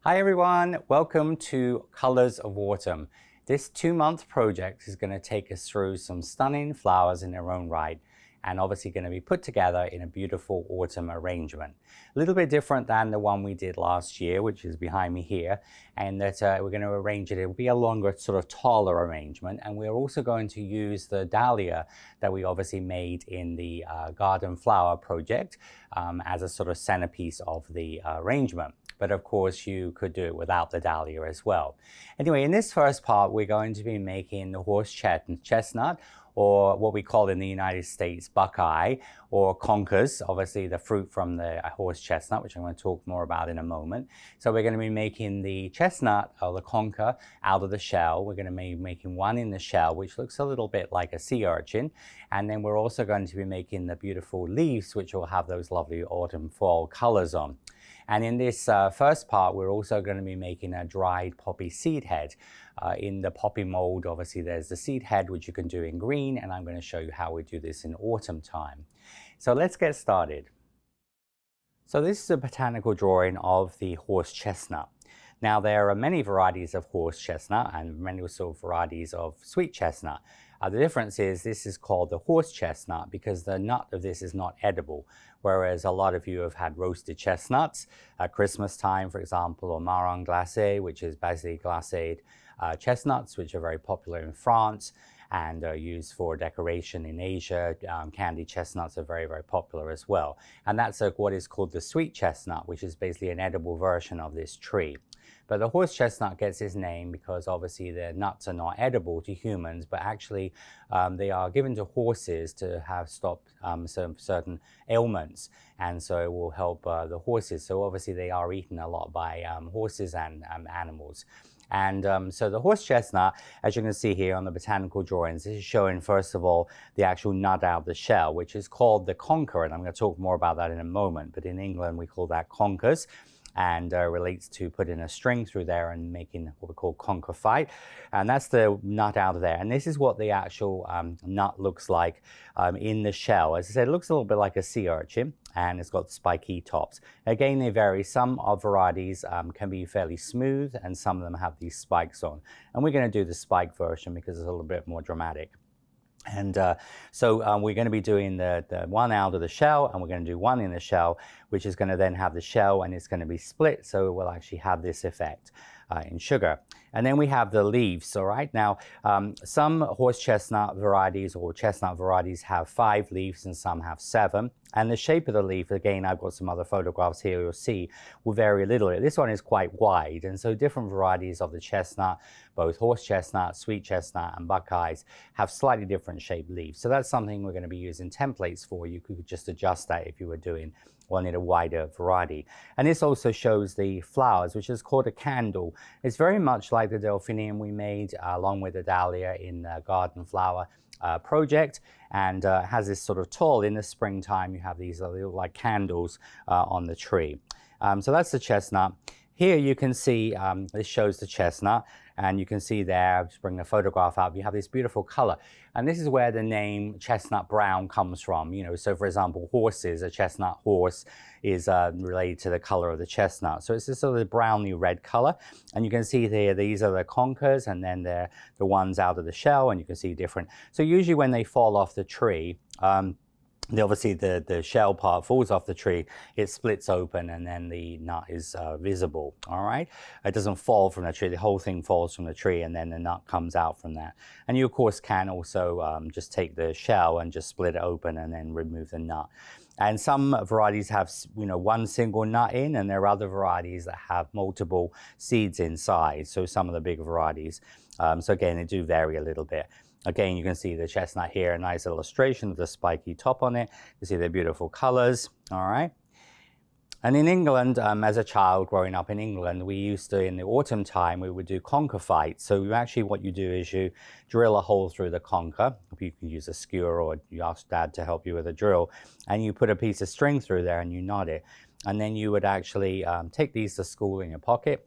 Hi everyone, welcome to Colors of Autumn. This 2-month project is going to take us through some stunning flowers in their own right and obviously going to be put together in a beautiful autumn arrangement. A little bit different than the one we did last year, which is behind me here, and that we're going to arrange it. It will be a longer, sort of taller arrangement, and we're also going to use the dahlia that we obviously made in the garden flower project as a sort of centerpiece of the arrangement. But of course you could do it without the dahlia as well. Anyway, in this first part, we're going to be making the horse chestnut, or what we call in the United States buckeye, or conkers, obviously the fruit from the horse chestnut, which I'm going to talk more about in a moment. So we're going to be making the chestnut, or the conker, out of the shell. We're going to be making one in the shell, which looks a little bit like a sea urchin. And then we're also going to be making the beautiful leaves, which will have those lovely autumn fall colors on. And in this first part, we're also going to be making a dried poppy seed head. In the poppy mold, obviously there's the seed head, which you can do in green, and I'm going to show you how we do this in autumn time. So let's get started. So this is a botanical drawing of the horse chestnut. Now there are many varieties of horse chestnut and many also varieties of sweet chestnut. The difference is this is called the horse chestnut because the nut of this is not edible, whereas a lot of you have had roasted chestnuts at Christmas time, for example, or marron glacé, which is basically glacéed chestnuts, which are very popular in France and are used for decoration in Asia. Candied chestnuts are very, very popular as well. And that's what is called the sweet chestnut, which is basically an edible version of this tree. But the horse chestnut gets its name because obviously the nuts are not edible to humans, but actually they are given to horses to have stopped some certain ailments. And so it will help the horses. So obviously they are eaten a lot by horses and animals. And so the horse chestnut, as you can see here on the botanical drawings, this is showing first of all the actual nut out of the shell, which is called the conker, and I'm going to talk more about that in a moment, but in England we call that conkers, and relates to putting a string through there and making what we call conker fight. And that's the nut out of there. And this is what the actual nut looks like in the shell. As I said, it looks a little bit like a sea urchin, and it's got spiky tops. Again, they vary. Some of varieties can be fairly smooth, and some of them have these spikes on. And we're going to do the spike version because it's a little bit more dramatic. And so we're going to be doing the one out of the shell, and we're going to do one in the shell, which is going to then have the shell, and it's going to be split, so it will actually have this effect in sugar. And then we have the leaves. All right, now some horse chestnut varieties or chestnut varieties have 5 leaves and some have 7. And the shape of the leaf, again, I've got some other photographs here you'll see, will vary a little bit. This one is quite wide, and so different varieties of the chestnut, both horse chestnut, sweet chestnut, and buckeyes, have slightly different shaped leaves. So that's something we're going to be using templates for. You could just adjust that if you were doing one in a wider variety. And this also shows the flowers, which is called a candle. It's very much like the delphinium we made along with the dahlia in the garden flower project, and has this sort of tall. In the springtime you have these little like candles on the tree. So that's the chestnut. Here you can see, this shows the chestnut, and you can see there, just bring the photograph up, you have this beautiful color. And this is where the name chestnut brown comes from. You know, so for example, horses, a chestnut horse is related to the color of the chestnut. So it's this sort of browny red color. And you can see there, these are the conkers, and then they're the ones out of the shell, and you can see different. So usually when they fall off the tree, obviously the shell part falls off the tree, it splits open, and then the nut is visible. All right, it doesn't fall from the tree, the whole thing falls from the tree, and then the nut comes out from that. And you of course can also just take the shell and just split it open and then remove the nut. And some varieties have, you know, one single nut in, and there are other varieties that have multiple seeds inside. So some of the big varieties, so again, they do vary a little bit. Again, you can see the chestnut here, a nice illustration of the spiky top on it. You see the beautiful colors, all right? And in England, as a child growing up in England, we used to, in the autumn time, we would do conker fights. So you actually, what you do is you drill a hole through the conker. You can use a skewer, or you ask Dad to help you with a drill, and you put a piece of string through there and you knot it. And then you would actually take these to school in your pocket.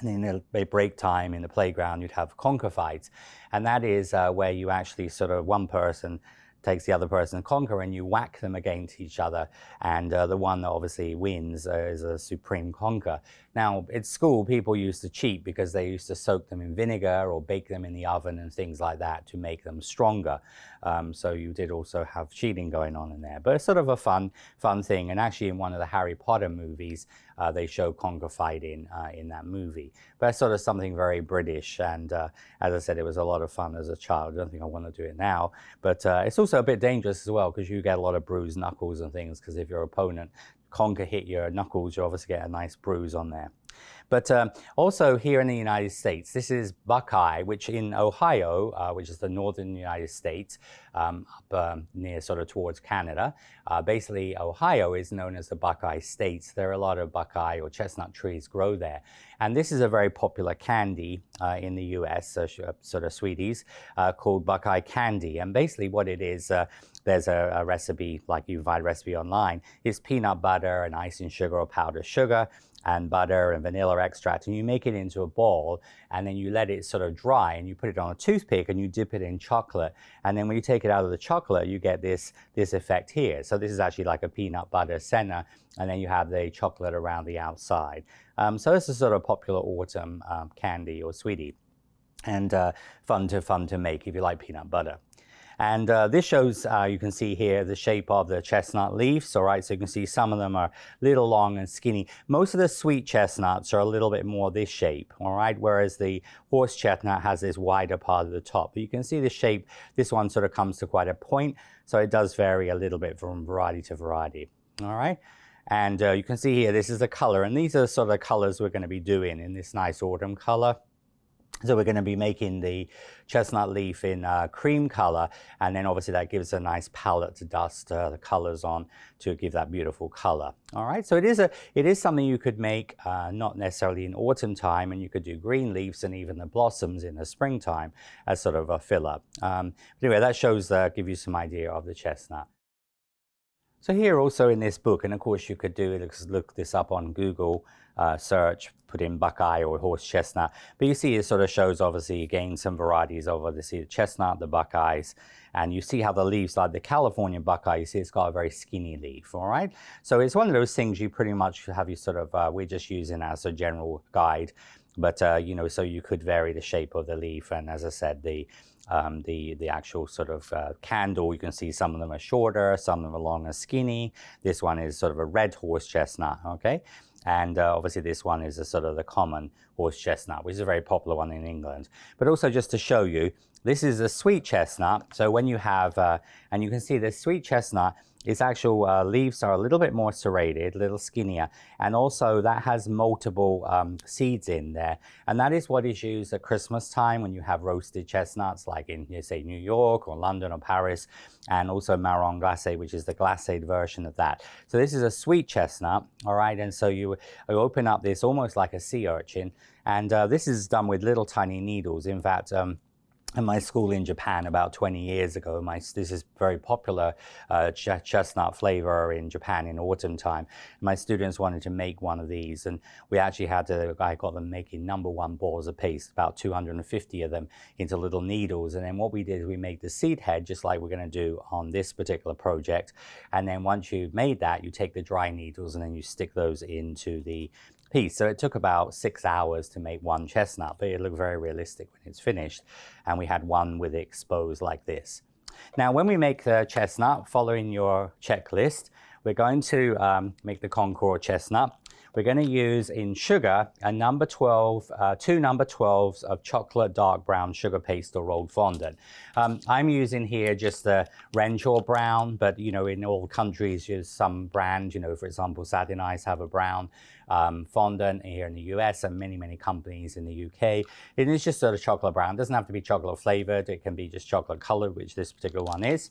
And in the break time in the playground, you'd have conker fights. And that is where you actually sort of, one person takes the other person's conker, and you whack them against each other, and the one that obviously wins is a supreme conker. Now, at school, people used to cheat because they used to soak them in vinegar or bake them in the oven and things like that to make them stronger. So you did also have cheating going on in there, but it's sort of a fun thing. And actually, in one of the Harry Potter movies, they show conker fighting in that movie. But it's sort of something very British, and as I said, it was a lot of fun as a child. I don't think I want to do it now, but it's also a bit dangerous as well, because you get a lot of bruised knuckles and things, because if your opponent conker hit your knuckles, you obviously get a nice bruise on there. But also here in the United States, this is Buckeye, which in Ohio, which is the northern United States, up near sort of towards Canada. Basically, Ohio is known as the Buckeye States. There are a lot of Buckeye or chestnut trees grow there. And this is a very popular candy in the US, sort of sweeties, called Buckeye candy. And basically what it is, there's a recipe, like you find a recipe online, is peanut butter and icing sugar or powdered sugar, and butter and vanilla extract, and you make it into a ball, and then you let it sort of dry, and you put it on a toothpick and you dip it in chocolate, and then when you take it out of the chocolate, you get this effect here. So this is actually like a peanut butter center, and then you have the chocolate around the outside. So this is sort of popular autumn candy or sweetie, and fun to make if you like peanut butter. And this shows, you can see here, the shape of the chestnut leaves, all right? So you can see some of them are little long and skinny. Most of the sweet chestnuts are a little bit more this shape, all right? Whereas the horse chestnut has this wider part of the top. But you can see the shape, this one sort of comes to quite a point, so it does vary a little bit from variety to variety, all right? And you can see here, this is the color, and these are sort of the colors we're going to be doing in this nice autumn color. So we're going to be making the chestnut leaf in cream color, and then obviously that gives a nice palette to dust the colors on to give that beautiful color. All right, so it is something you could make not necessarily in autumn time, and you could do green leaves and even the blossoms in the springtime as sort of a filler. Anyway, that shows, give you some idea of the chestnut. So here also in this book, and of course you could look this up on Google search, put in Buckeye or horse chestnut, but you see it sort of shows obviously again some varieties of obviously the chestnut, the Buckeyes, and you see how the leaves, like the California Buckeye, you see it's got a very skinny leaf, all right? So it's one of those things you pretty much have you sort of, we're just using as a general guide, but you know, so you could vary the shape of the leaf, and as I said, the actual sort of candle, you can see some of them are shorter, some of them are long and skinny. This one is sort of a red horse chestnut, okay? And obviously this one is a sort of the common horse chestnut, which is a very popular one in England. But also just to show you, this is a sweet chestnut. So when you have, and you can see the sweet chestnut, its actual leaves are a little bit more serrated, a little skinnier, and also that has multiple seeds in there. And that is what is used at Christmas time when you have roasted chestnuts, like in, say, New York or London or Paris, and also marron glacé, which is the glacéed version of that. So this is a sweet chestnut, all right? And so you open up this almost like a sea urchin, and this is done with little tiny needles. In fact, in my school in Japan about 20 years ago, this is very popular chestnut flavor in Japan in autumn time. My students wanted to make one of these, and we actually I got them making #1 balls of paste, about 250 of them, into little needles. And then what we did is we made the seed head, just like we're going to do on this particular project. And then once you've made that, you take the dry needles and then you stick those into the piece. So it took about 6 hours to make one chestnut, but it looked very realistic when it's finished. And we had one with it exposed like this. Now, when we make the chestnut, following your checklist, we're going to make the Concord chestnut. We're going to use in sugar a number 12, two number 12s of chocolate dark brown sugar paste or rolled fondant. I'm using here just the Renshaw brown, but you know, in all countries, there's some brand, you know, for example, Satin Eyes have a brown fondant here in the US, and many companies in the UK. It is just sort of chocolate brown. It doesn't have to be chocolate flavored. It can be just chocolate colored, which this particular one is.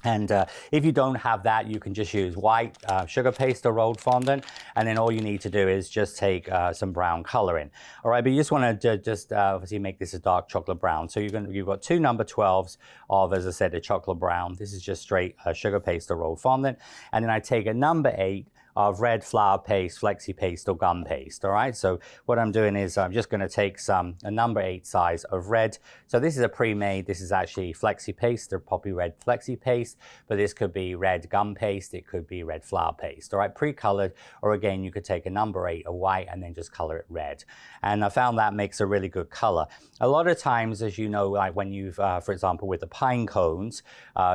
And if you don't have that, you can just use white sugar paste or rolled fondant, and then all you need to do is just take some brown coloring. All right, but you just want to just obviously make this a dark chocolate brown. So you've got two number 12s of, as I said, a chocolate brown. This is just straight sugar paste or rolled fondant, and then I take a number 8 of red flour paste, flexi paste, or gum paste. All right, so what I'm doing is I'm just going to take a number 8 size of red. So this is a pre-made, this is actually flexi paste, or poppy red flexi paste, but this could be red gum paste, it could be red flour paste. All right, pre-colored, or again, you could take a number 8 of white and then just color it red. And I found that makes a really good color. A lot of times, as you know, like when you've, for example, with the pine cones,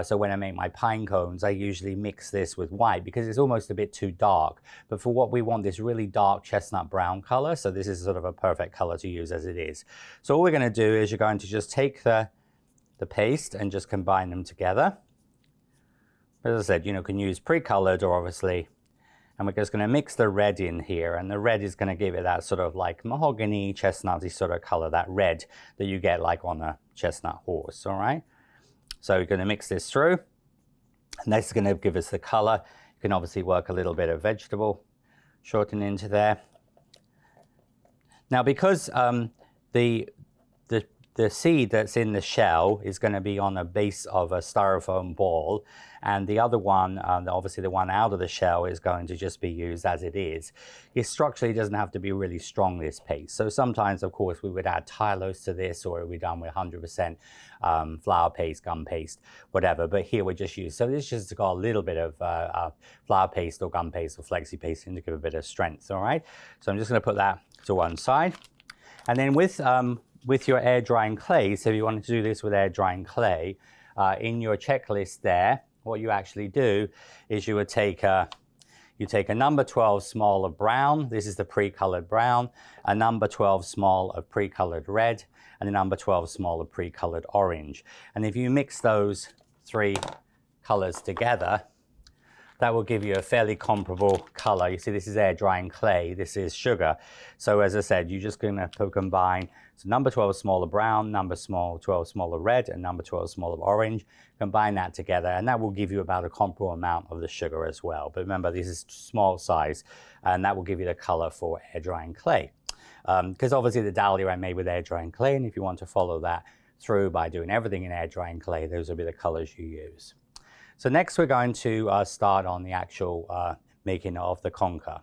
so when I make my pine cones, I usually mix this with white because it's almost a bit too dark. But for what we want, this really dark chestnut brown color, so this is sort of a perfect color to use as it is. So all we're going to do is you're going to just take the paste and just combine them together. As I said, you know, can use pre-colored or obviously, and we're just going to mix the red in here, and the red is going to give it that sort of like mahogany, chestnutty sort of color, that red that you get like on a chestnut horse. All right, so we're going to mix this through, and this is going to give us the color. You can obviously work a little bit of vegetable shorten into there. Now, because the seed that's in the shell is going to be on a base of a styrofoam ball, and the other one, obviously the one out of the shell, is going to just be used as it is. It structurally doesn't have to be really strong, this paste. So sometimes, of course, we would add tylose to this, or we're done with 100% flour paste, gum paste, whatever. But here we're just using, so this just got a little bit of flour paste or gum paste or flexi paste in to give a bit of strength, all right? So I'm just going to put that to one side. And then with your air drying clay, so if you wanted to do this with air drying clay, in your checklist there, what you actually do is you would take a number 12 small of brown, this is the pre-colored brown, a number 12 small of pre-colored red, and a number 12 small of pre-colored orange. And if you mix those 3 colors together, that will give you a fairly comparable color. You see, this is air drying clay, this is sugar. So as I said, you're just gonna combine, so number 12 small of brown, number 12 small of red, and number 12 small of orange. Combine that together, and that will give you about a comparable amount of the sugar as well. But remember, this is small size, and that will give you the color for air drying clay. Because obviously the dahlia I made with air drying clay, and if you want to follow that through by doing everything in air drying clay, those will be the colors you use. So next we're going to start on the actual making of the conker.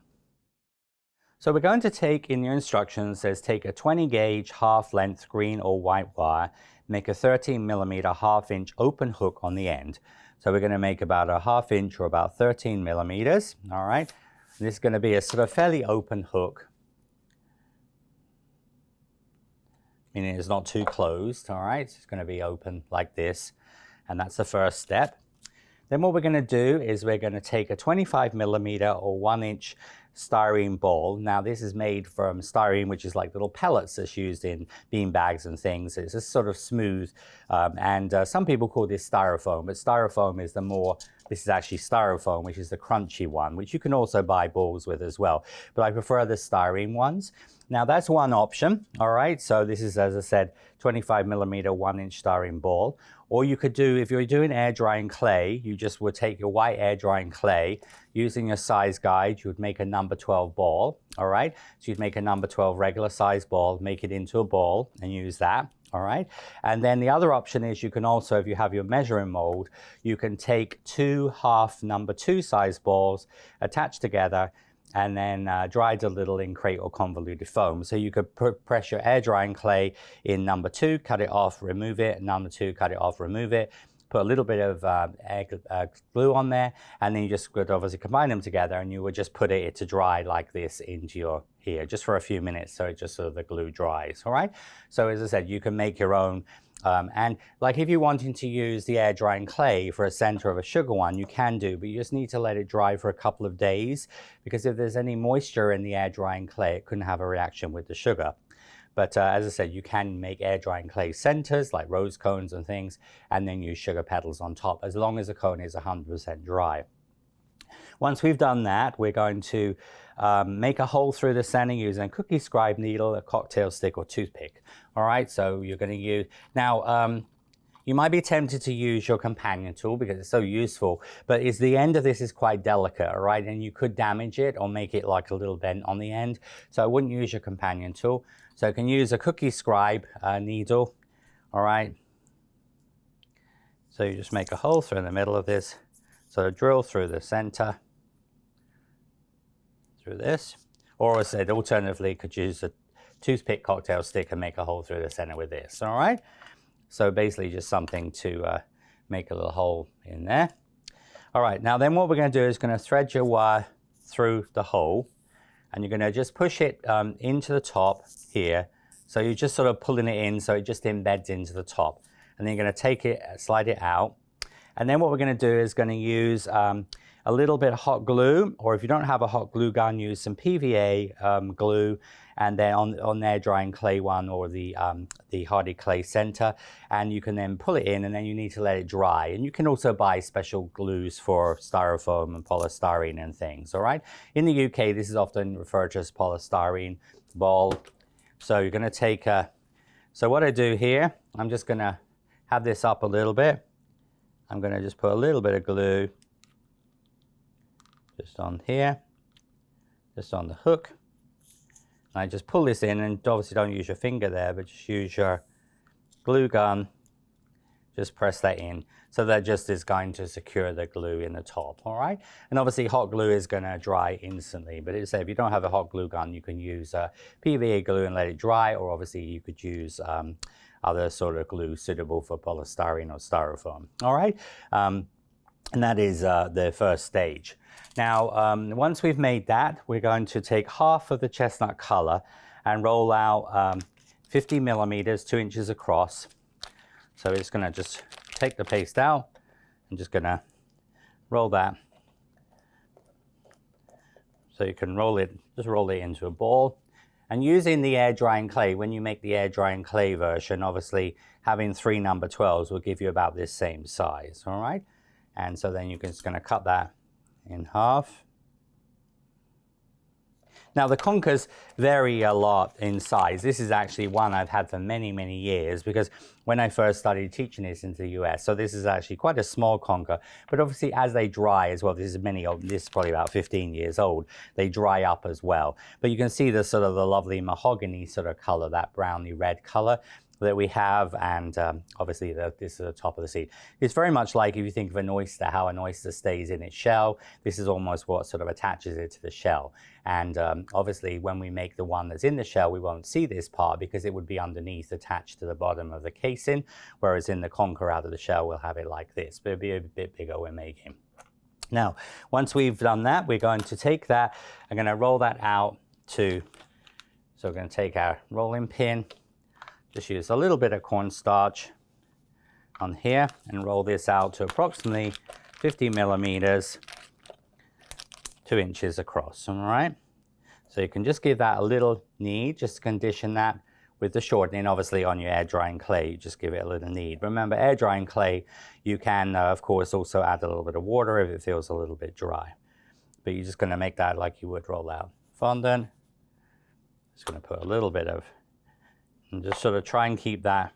So we're going to take, in your instructions, says take a 20 gauge half length green or white wire, make a 13 millimeter half-inch open hook on the end. So we're going to make about a ½ or about 13 millimeters, all right? And this is going to be a sort of fairly open hook, meaning it's not too closed, all right? It's going to be open like this, and that's the first step. Then what we're going to do is we're going to take a 25 millimeter or 1-inch styrene ball. Now this is made from styrene, which is like little pellets that's used in bean bags and things. It's just sort of smooth, and some people call this styrofoam, but styrofoam is the more, this is actually styrofoam, which is the crunchy one, which you can also buy balls with as well. But I prefer the styrene ones. Now that's one option, all right? So this is, as I said, 25 millimeter 1-inch styrene ball. Or you could do, if you're doing air drying clay, you just would take your white air drying clay, using your size guide, you would make a number 12 ball, all right? So you'd make a number 12 regular size ball, make it into a ball and use that, all right? And then the other option is you can also, if you have your measuring mold, you can take 2 half number 2 size balls, attach together, and then dried a little in crate or convoluted foam. So you could press your air drying clay in number 2, cut it off, remove it, number 2, cut it off, remove it, put a little bit of glue on there, and then you just would obviously combine them together, and you would just put it to dry like this into your here, just for a few minutes, so it just so the glue dries, all right? So as I said, you can make your own, and like if you're wanting to use the air drying clay for a center of a sugar one, you can do, but you just need to let it dry for a couple of days, because if there's any moisture in the air drying clay, it couldn't have a reaction with the sugar. But as I said, you can make air drying clay centers like rose cones and things, and then use sugar petals on top, as long as the cone is 100% dry. Once we've done that, we're going to make a hole through the center using a cookie scribe needle, a cocktail stick, or toothpick. All right, so you're going to use, now you might be tempted to use your companion tool because it's so useful, but the end of this is quite delicate, all right, and you could damage it or make it like a little bent on the end. So I wouldn't use your companion tool. So you can use a cookie scribe needle, all right. So you just make a hole through in the middle of this, so drill through the center. through this. Or as I said, alternatively, you could use a toothpick cocktail stick and make a hole through the center with this, all right? So basically just something to make a little hole in there. All right, now then what we're gonna do is gonna thread your wire through the hole, and you're gonna just push it into the top here. So you're just sort of pulling it in so it just embeds into the top. And then you're gonna take it, slide it out. And then what we're gonna do is gonna use a little bit of hot glue, or if you don't have a hot glue gun, use some PVA glue, and then on their drying clay one, or the hardy clay center, and you can then pull it in, and then you need to let it dry. And you can also buy special glues for styrofoam and polystyrene and things, all right? In the UK, this is often referred to as polystyrene ball. So you're gonna take so what I do here, I'm just gonna have this up a little bit. I'm gonna just put a little bit of glue just on here, just on the hook. And I just pull this in, and obviously don't use your finger there, but just use your glue gun. Just press that in. So that just is going to secure the glue in the top, all right? And obviously hot glue is gonna dry instantly, but if you don't have a hot glue gun, you can use PVA glue and let it dry, or obviously you could use other sort of glue suitable for polystyrene or styrofoam, all right? And that is the first stage. Now, once we've made that, we're going to take half of the chestnut color and roll out 50 millimeters, 2 inches across. So it's gonna just take the paste out. I'm just gonna roll that. So you can roll it, just roll it into a ball. And using the air drying clay, when you make the air drying clay version, obviously having 3 number 12s will give you about this same size, all right? And so then you're just gonna cut that in half. Now the conkers vary a lot in size. This is actually one I've had for many, many years, because when I first started teaching this into the US, so this is actually quite a small conker, but obviously as they dry as well, this is probably about 15 years old, they dry up as well. But you can see the sort of the lovely mahogany sort of color, that browny red color that we have, and obviously this is the top of the seed. It's very much like if you think of an oyster, how an oyster stays in its shell. This is almost what sort of attaches it to the shell. And obviously when we make the one that's in the shell, we won't see this part because it would be underneath, attached to the bottom of the casing, whereas in the conker out of the shell, we'll have it like this, but it'll be a bit bigger we're making. Now, once we've done that, we're going to take that, I'm gonna roll that out so we're gonna take our rolling pin, just use a little bit of cornstarch on here and roll this out to approximately 50 millimeters, 2 inches across, all right? So you can just give that a little knead, just condition that with the shortening. Obviously on your air drying clay, you just give it a little knead. Remember, air drying clay, you can of course also add a little bit of water if it feels a little bit dry. But you're just gonna make that like you would roll out fondant. Just gonna put a little bit of, and just sort of try and keep that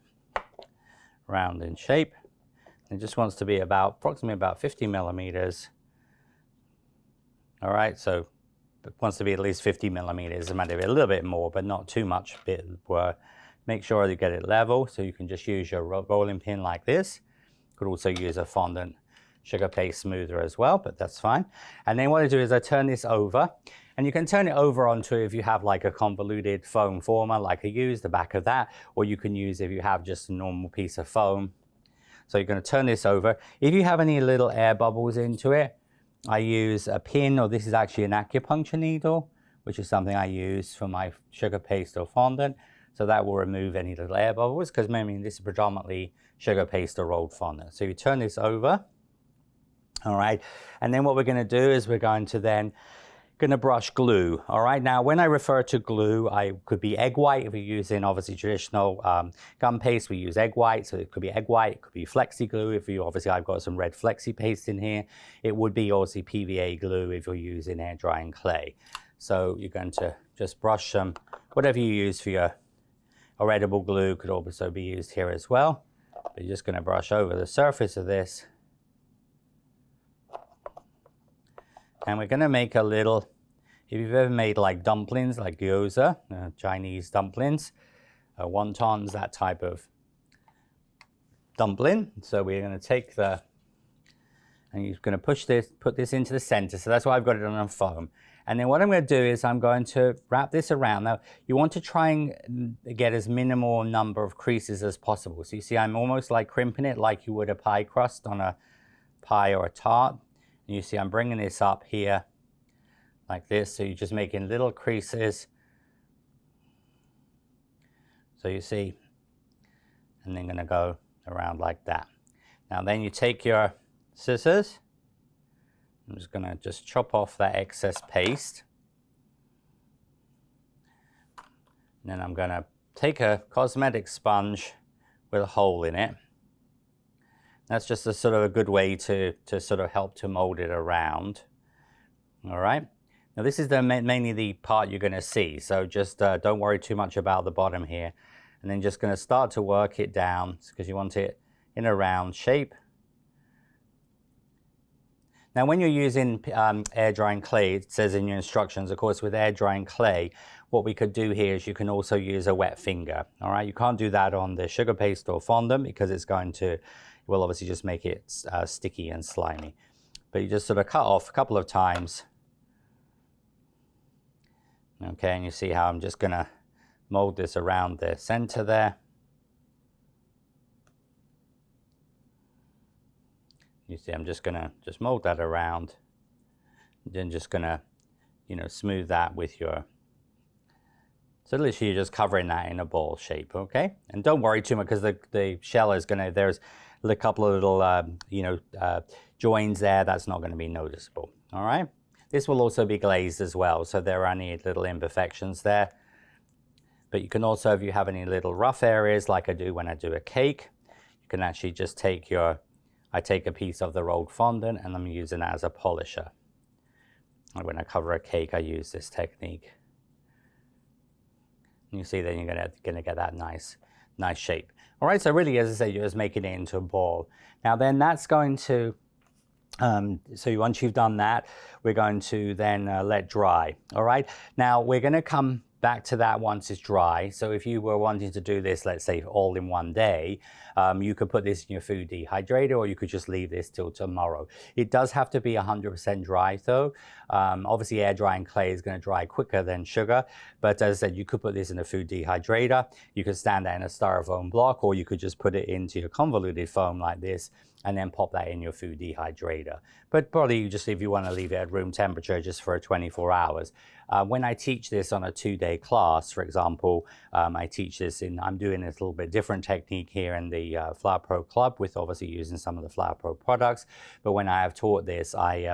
round in shape. It just wants to be approximately about 50 millimeters. All right, so it wants to be at least 50 millimeters. It might be a little bit more, but not too much. Make sure you get it level, so you can just use your rolling pin like this. You could also use a fondant sugar paste smoother as well, but that's fine. And then what I do is I turn this over, and you can turn it over onto, if you have like a convoluted foam former like I use, the back of that, or you can use if you have just a normal piece of foam. So you're going to turn this over. If you have any little air bubbles into it, I use a pin, or this is actually an acupuncture needle, which is something I use for my sugar paste or fondant. So that will remove any little air bubbles, because I mean, this is predominantly sugar paste or rolled fondant. So you turn this over, all right? And then what we're going to do is we're going to brush glue, all right? Now, when I refer to glue, I could be egg white. If you're using obviously traditional gum paste, we use egg white. So it could be egg white, it could be flexi glue. If you obviously, I've got some red flexi paste in here. It would be obviously PVA glue if you're using air drying clay. So you're going to just brush some, whatever you use for your, or edible glue could also be used here as well. But you're just going to brush over the surface of this. And we're going to make a little, if you've ever made like dumplings, like gyoza, Chinese dumplings, wontons, that type of dumpling. So we're going to take the And you're going to put this into the center. So that's why I've got it on foam. And then what I'm going to do is I'm going to wrap this around. Now, you want to try and get as minimal number of creases as possible. So you see, I'm almost like crimping it like you would a pie crust on a pie or a tart. And you see, I'm bringing this up here like this. So you're just making little creases. So you see, and then going to go around like that. Now then you take your scissors. I'm just going to chop off that excess paste. And then I'm going to take a cosmetic sponge with a hole in it. That's just a sort of a good way to sort of help to mold it around. All right. Now this is mainly the part you're going to see. So just don't worry too much about the bottom here. And then just going to start to work it down because you want it in a round shape. Now, when you're using air drying clay, it says in your instructions, of course, with air drying clay, what we could do here is you can also use a wet finger. All right, you can't do that on the sugar paste or fondant because it will obviously just make it sticky and slimy. But you just sort of cut off a couple of times. Okay, and you see how I'm just going to mold this around the center there. You see, I'm just going to mold that around. Then just going to, smooth that with your... So literally you're just covering that in a ball shape, okay? And don't worry too much because the shell is going to... There's a couple of little, joins there. That's not going to be noticeable, all right? This will also be glazed as well, so there are any little imperfections there. But you can also, if you have any little rough areas, like I do when I do a cake, you can actually just take I take a piece of the rolled fondant and I'm using it as a polisher. And when I cover a cake, I use this technique. And you see then you're gonna get that nice shape. All right, so really, as I say, you're just making it into a ball. Now then that's going to, so once you've done that, we're going to then let dry. All right, now we're gonna come back to that once it's dry. So if you were wanting to do this, let's say all in one day, you could put this in your food dehydrator or you could just leave this till tomorrow. It does have to be 100% dry though. Obviously air drying clay is going to dry quicker than sugar, but as I said, you could put this in a food dehydrator. You could stand that in a styrofoam block or you could just put it into your convoluted foam like this and then pop that in your food dehydrator. But probably just if you want to leave it at room temperature just for 24 hours. When I teach this on a 2-day class, for example, I teach this I'm doing this a little bit different technique here in the Flower Pro Club with obviously using some of the Flower Pro products. But when I have taught this, I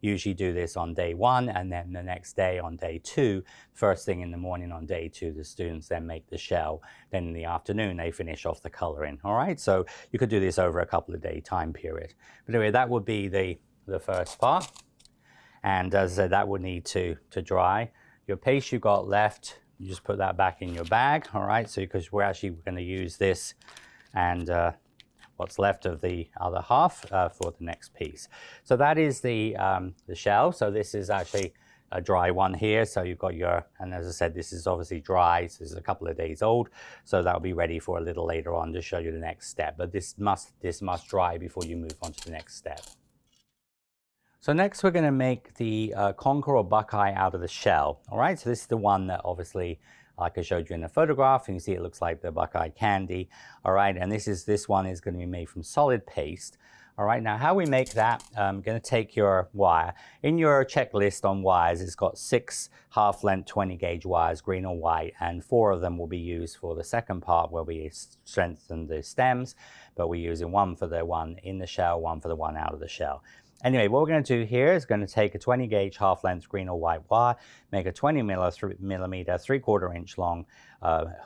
usually do this on day 1 and then the next day on day 2. First thing in the morning on day 2, the students then make the shell. Then in the afternoon, they finish off the coloring. All right, so you could do this over a couple of day time period. But anyway, that would be the first part. And as I said, that would need to dry. Your paste you got left, you just put that back in your bag, all right? So because we're actually going to use this and what's left of the other half for the next piece. So that is the shell. So this is actually a dry one here. So you've got and as I said, this is obviously dry. So this is a couple of days old. So that'll be ready for a little later on to show you the next step. But this must dry before you move on to the next step. So next we're going to make the conker or buckeye out of the shell. All right, so this is the one that obviously, like I showed you in the photograph, and you see it looks like the buckeye candy. All right, and this one is going to be made from solid paste. All right, now how we make that, I'm going to take your wire. In your checklist on wires, it's got 6 half-length 20-gauge wires, green or white, and 4 of them will be used for the second part where we strengthen the stems, but we're using one for the one in the shell, one for the one out of the shell. Anyway, what we're going to do here is going to take a 20-gauge half-length green or white wire, make a 20 millimeter, 3/4 inch long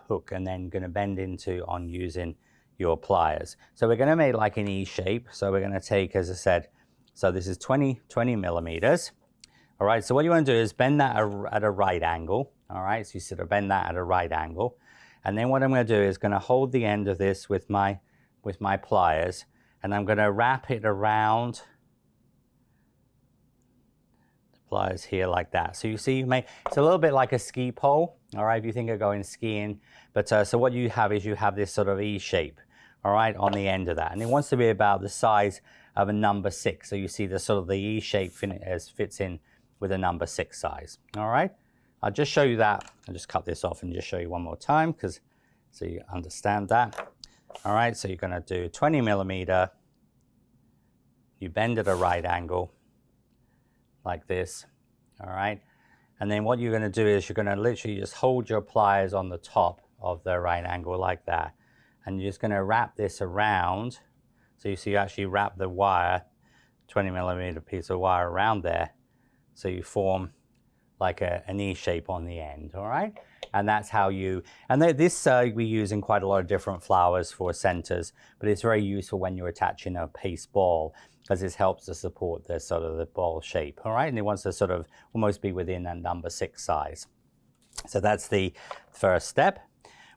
hook, and then going to bend into on using your pliers. So we're going to make like an E shape. So we're going to take, as I said, so this is 20 millimeters. All right, so what you want to do is bend that at a right angle. All right, so you sort of bend that at a right angle. And then what I'm going to do is going to hold the end of this with my pliers, and I'm going to wrap it around pliers here like that. So you see, it's a little bit like a ski pole, all right, if you think of going skiing. But so what you have is you have this sort of E shape, all right, on the end of that. And it wants to be about the size of a number 6. So you see the sort of the E shape fits in with a number 6 size, all right? I'll just show you that. I'll just cut this off and just show you one more time so you understand that. All right, so you're gonna do 20 millimeter. You bend at a right angle like this, all right? And then what you're gonna do is you're gonna literally just hold your pliers on the top of the right angle like that. And you're just gonna wrap this around. So you see you actually wrap the wire, 20 millimeter piece of wire around there. So you form like an E shape on the end, all right? And that's how you, and this we use in quite a lot of different flowers for centers, but it's very useful when you're attaching a paste ball, because this helps to support the sort of the ball shape, all right? And it wants to sort of almost be within that number 6 size. So that's the first step.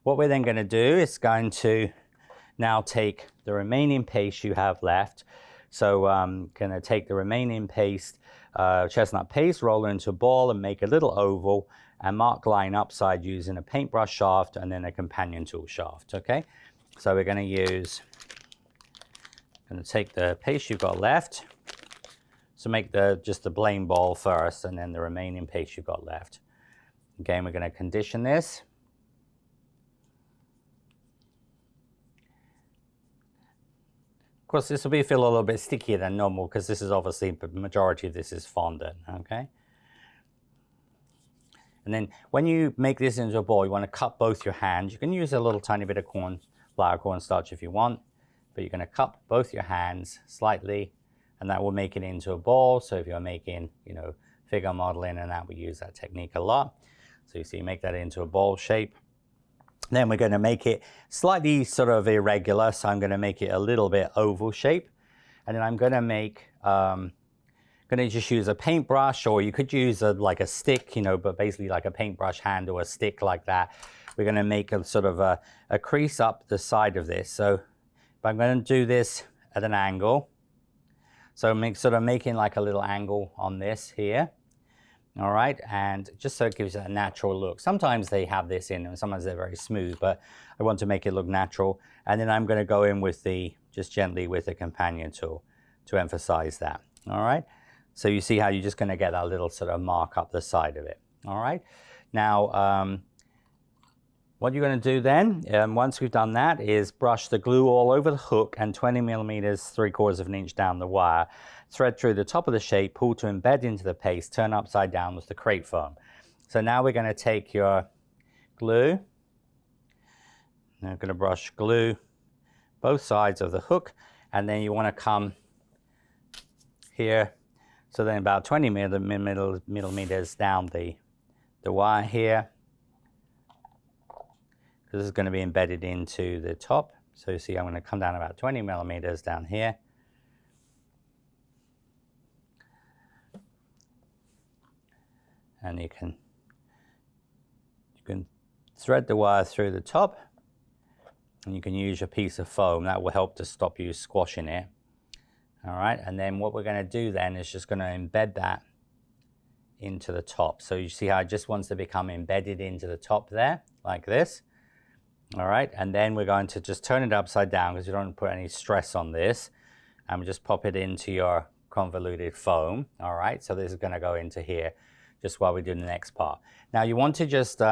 What we're then gonna do is going to now take the remaining paste you have left. So I'm gonna take the remaining paste, chestnut paste, roll it into a ball and make a little oval and mark line upside using a paintbrush shaft and then a companion tool shaft, okay? So we're gonna take the paste you've got left. So make just the plain ball first and then the remaining paste you've got left. Again, we're gonna condition this. Of course, this will feel a little bit stickier than normal because this is obviously, the majority of this is fondant, okay? And then when you make this into a ball, you want to cut both your hands. You can use a little tiny bit of flour cornstarch if you want, but you're going to cut both your hands slightly, and that will make it into a ball. So if you're making, you know, figure modeling and that, we use that technique a lot. So you see, you make that into a ball shape. Then we're going to make it slightly sort of irregular. So I'm going to make it a little bit oval shape. And then I'm going to make, going to just use a paintbrush, or you could use like a stick, you know, but basically like a paintbrush hand or a stick like that. We're going to make a sort of a crease up the side of this. So I'm going to do this at an angle. So sort of making like a little angle on this here. All right, and just so it gives it a natural look. Sometimes they have this in, and sometimes they're very smooth, but I want to make it look natural. And then I'm going to go in with just gently with the companion tool to emphasize that. All right, so you see how you're just going to get that little sort of mark up the side of it. All right, now what you're going to do then, once we've done that, is brush the glue all over the hook and 20 millimeters, 3/4 of an inch down the wire. Thread through the top of the shape, pull to embed into the paste, turn upside down with the crepe foam. So now we're going to take your glue. Now we're going to brush glue both sides of the hook, and then you want to come here. So then about 20 millimeters down the wire here. This is going to be embedded into the top. So you see I'm going to come down about 20 millimeters down here. And you can thread the wire through the top, and you can use your piece of foam. That will help to stop you squashing it. All right, and then what we're going to do then is just going to embed that into the top. So you see how it just wants to become embedded into the top there, like this. All right, and then we're going to just turn it upside down because you don't want to put any stress on this. And we just pop it into your convoluted foam. All right, so this is going to go into here just while we do the next part. Now you want to just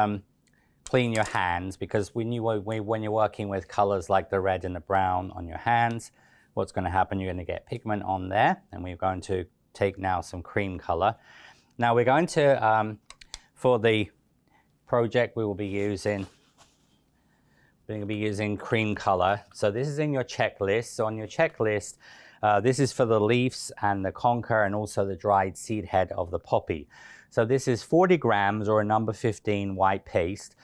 clean your hands, because when you're working with colors like the red and the brown on your hands, what's going to happen, you're going to get pigment on there. And we're going to take now some cream color. Now we're going to, for the project, we will be using, we're going to be using cream color. So this is in your checklist. So on your checklist, this is for the leaves and the conker and also the dried seed head of the poppy. So this is 40 grams or a number 15 white paste.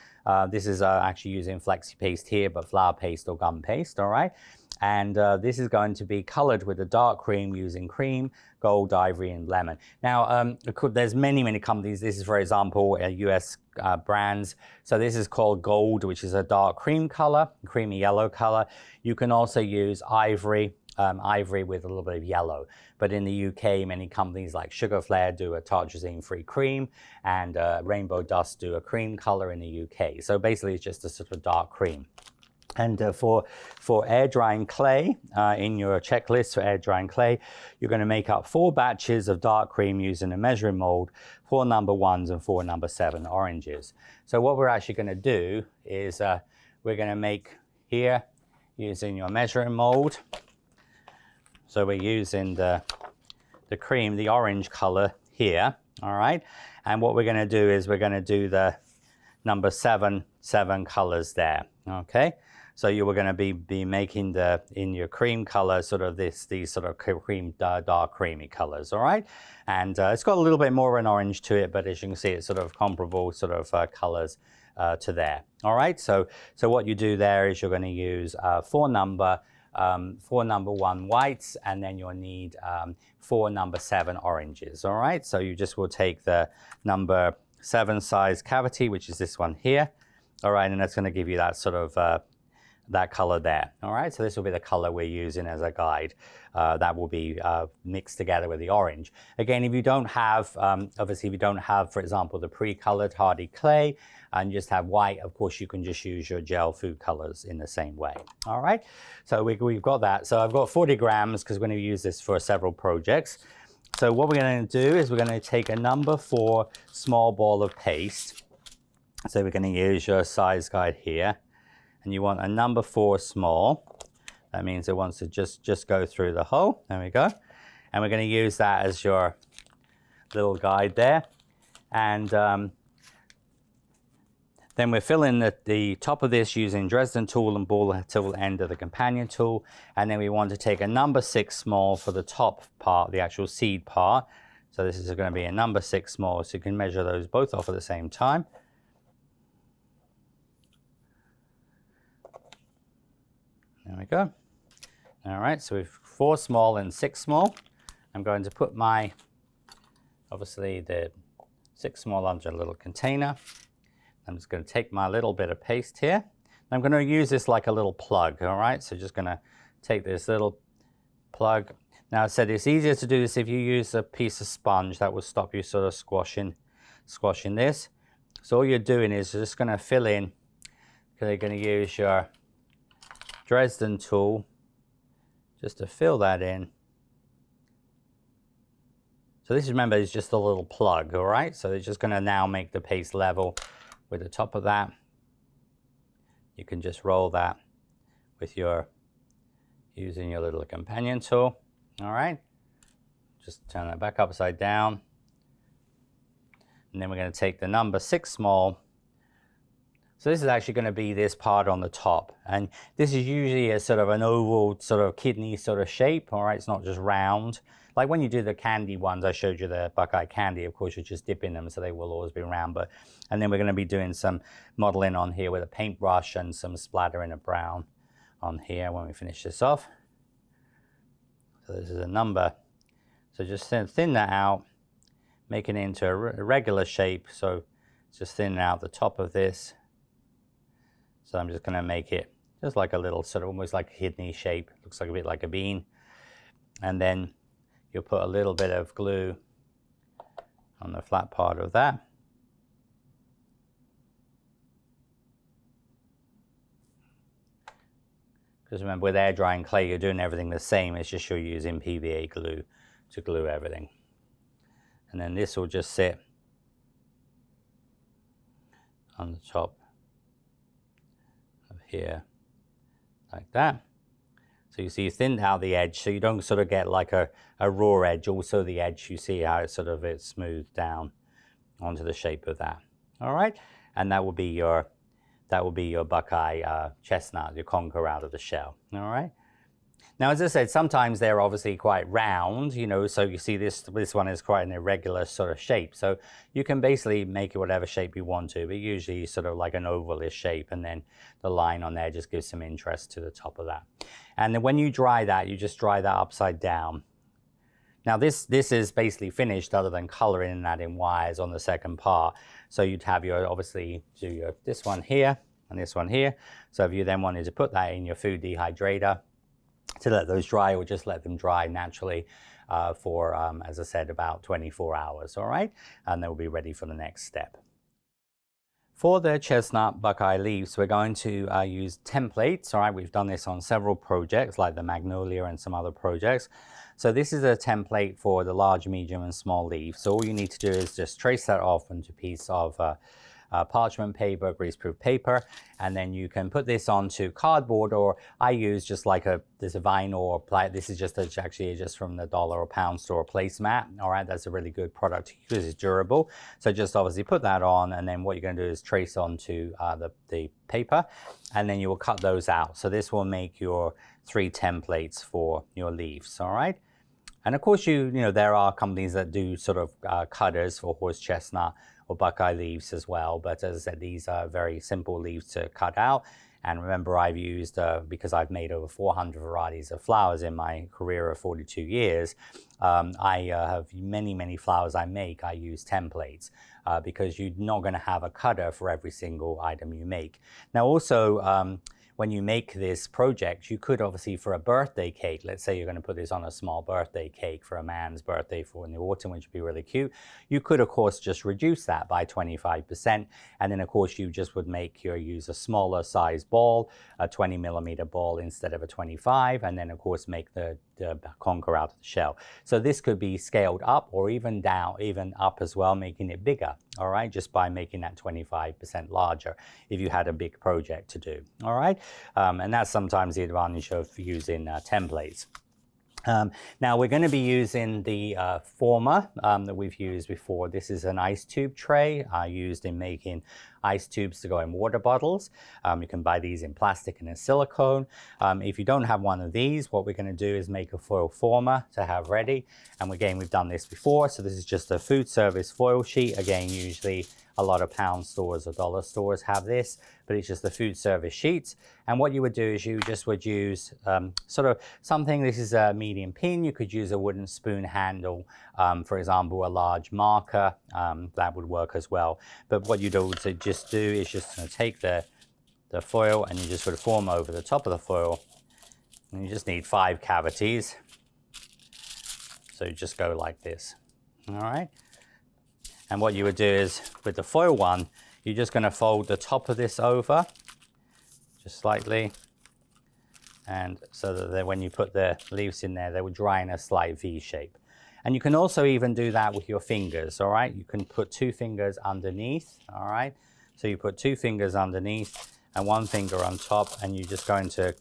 This is actually using flexi paste here, but flour paste or gum paste, all right? And this is going to be colored with a dark cream using cream, gold, ivory, and lemon. Now, there's many companies. This is, for example, US brands. So this is called gold, which is a dark cream color, creamy yellow color. You can also use ivory, ivory with a little bit of yellow. But in the UK, many companies like Sugar Flare do a tartrazine-free cream, and Rainbow Dust do a cream color in the UK. So basically, it's just a sort of dark cream. And for air drying clay, in your checklist for air drying clay, you're going to make up 4 batches of dark cream using a measuring mold, 4 number 1s and 4 number 7 oranges. So what we're actually going to do is we're going to make here using your measuring mold. So we're using the cream, the orange color here, all right? And what we're going to do is we're going to do the number 7 colors there, okay? So you were going to be making in your cream color sort of these sort of cream, dark creamy colors, all right? And it's got a little bit more of an orange to it, but as you can see, it's sort of comparable sort of colors to there, all right? So what you do there is you're going to use 4 number 1 whites, and then you'll need 4 number 7 oranges, all right? So you just will take the number 7 size cavity, which is this one here, all right? And that's going to give you that sort of that color there, all right? So this will be the color we're using as a guide. That will be mixed together with the orange. Again, if you don't have, obviously if you don't have, for example, the pre-colored hardy clay and just have white, of course you can just use your gel food colors in the same way, all right? So we've got that. So I've got 40 grams because we're going to use this for several projects. So what we're going to do is we're going to take a number 4 small ball of paste. So we're going to use your size guide here. And you want a number 4 small. That means it wants to just go through the hole. There we go. And we're going to use that as your little guide there. And then we're filling the top of this using Dresden tool and ball tool end of the companion tool. And then we want to take a number 6 small for the top part, the actual seed part. So this is going to be a number 6 small. So you can measure those both off at the same time. There we go. All right, so we've 4 small and 6 small. I'm going to put obviously the 6 small onto a little container. I'm just going to take my little bit of paste here. I'm going to use this like a little plug, all right? So just going to take this little plug. Now I said it's easier to do this if you use a piece of sponge. That will stop you sort of squashing this. So all you're doing is you're just going to fill in, because you're going to use your Dresden tool just to fill that in. So this, remember, is just a little plug, all right? So it's just going to now make the paste level with the top of that. You can just roll that with using your little companion tool, all right? Just turn that back upside down. And then we're going to take the number 6 small. So this is actually going to be this part on the top. And this is usually a sort of an oval, sort of kidney sort of shape, all right? It's not just round. Like when you do the candy ones, I showed you the Buckeye candy, of course, you're just dipping them, so they will always be round. And then we're going to be doing some modeling on here with a paintbrush and some splattering of brown on here when we finish this off. So this is a number. So just thin that out, make it into a regular shape. So just thin out the top of this. So I'm just going to make it just like a little sort of almost like a kidney shape. Looks like a bit like a bean. And then you'll put a little bit of glue on the flat part of that. Because remember, with air drying clay, you're doing everything the same. It's just you're using PVA glue to glue everything. And then this will just sit on the top here like that. So you see you thinned out the edge so you don't sort of get like a raw edge. Also the edge, you see how it's smoothed down onto the shape of that. All right, and that will be your Buckeye chestnut, your conker out of the shell. All right. Now, as I said, sometimes they're obviously quite round, you know, so you see this one is quite an irregular sort of shape. So you can basically make it whatever shape you want to, but usually sort of like an ovalish shape, and then the line on there just gives some interest to the top of that. And then when you dry that, you just dry that upside down. Now this is basically finished other than coloring and adding wires on the second part. So you'd have obviously do this one here and this one here. So if you then wanted to put that in your food dehydrator, to let those dry, or just let them dry naturally for, as I said, about 24 hours, all right? And they'll be ready for the next step. For the chestnut buckeye leaves, we're going to use templates. All right, we've done this on several projects like the magnolia and some other projects. So this is a template for the large, medium and small leaves. So all you need to do is just trace that off onto a piece of parchment paper, greaseproof paper, and then you can put this onto cardboard, or I use just like there's a vinyl or ply. This is actually just from the dollar or pound store placemat. All right, that's a really good product to use. It's durable. So just obviously put that on, and then what you're going to do is trace onto the paper, and then you will cut those out. So this will make your 3 templates for your leaves. All right. And of course, you know, there are companies that do sort of cutters for horse chestnut or buckeye leaves as well. But as I said, these are very simple leaves to cut out. And remember, I've used, because I've made over 400 varieties of flowers in my career of 42 years, I have many flowers I make, I use templates because you're not going to have a cutter for every single item you make. Now also, when you make this project, you could obviously, for a birthday cake, let's say you're going to put this on a small birthday cake for a man's birthday for in the autumn, which would be really cute. You could, of course, just reduce that by 25%. And then, of course, you just would use a smaller size ball, a 20mm ball instead of a 25. And then, of course, make the conker out of the shell. So this could be scaled up or even down, even up as well, making it bigger. All right, just by making that 25% larger if you had a big project to do. All right. And that's sometimes the advantage of using templates. Now we're going to be using the former that we've used before. This is an ice tube tray used in making ice tubes to go in water bottles. You can buy these in plastic and in silicone. If you don't have one of these, what we're going to do is make a foil former to have ready. And again, we've done this before. So this is just a food service foil sheet. Again, usually a lot of pound stores or dollar stores have this, but it's just the food service sheets. And what you would do is you just would use sort of something, this is a medium pin. You could use a wooden spoon handle, for example, a large marker, that would work as well. But what you'd also just do is just take the foil and you just sort of form over the top of the foil. And you just need 5 cavities. So you just go like this, all right? And what you would do is, with the foil one, you're just going to fold the top of this over, just slightly. And so that when you put the leaves in there, they will dry in a slight V shape. And you can also even do that with your fingers, all right? You can put 2 fingers underneath, all right? So you put 2 fingers underneath and 1 finger on top, and you're just going to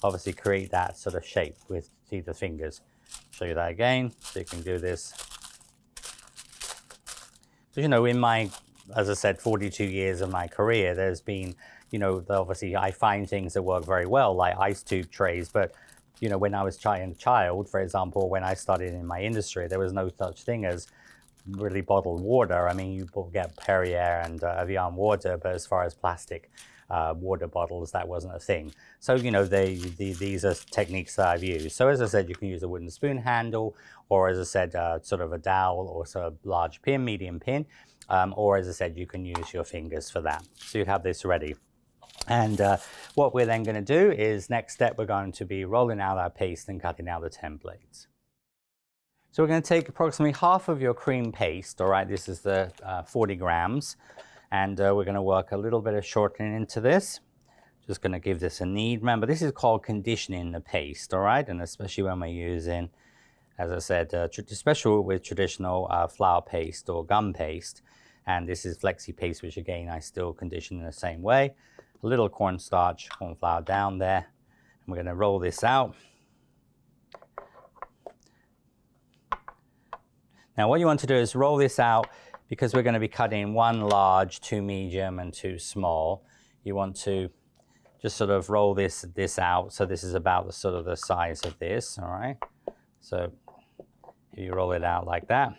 obviously create that sort of shape with the fingers. Show you that again, so you can do this. You know, in my, as I said, 42 years of my career, there's been, you know, obviously I find things that work very well, like ice tube trays. But, you know, when I was a child, for example, when I started in my industry, there was no such thing as really bottled water. I mean, you get Perrier and Evian water, but as far as plastic water bottles, that wasn't a thing. So, you know, these are techniques that I've used. So as I said, you can use a wooden spoon handle, or as I said, sort of a dowel or sort of large pin, medium pin, or as I said, you can use your fingers for that. So you'd have this ready. And what we're then going to do is, next step, we're going to be rolling out our paste and cutting out the templates. So we're going to take approximately half of your cream paste, all right? This is the 40 grams. And we're going to work a little bit of shortening into this. Just going to give this a knead. Remember, this is called conditioning the paste, all right? And especially when we're using, as I said, especially with traditional flour paste or gum paste. And this is flexi paste, which again, I still condition in the same way. A little cornstarch, corn flour down there. And we're going to roll this out. Now, what you want to do is roll this out, because we're going to be cutting 1 large, 2 medium, and 2 small. You want to just sort of roll this out. So this is about the sort of the size of this, all right? So if you roll it out like that.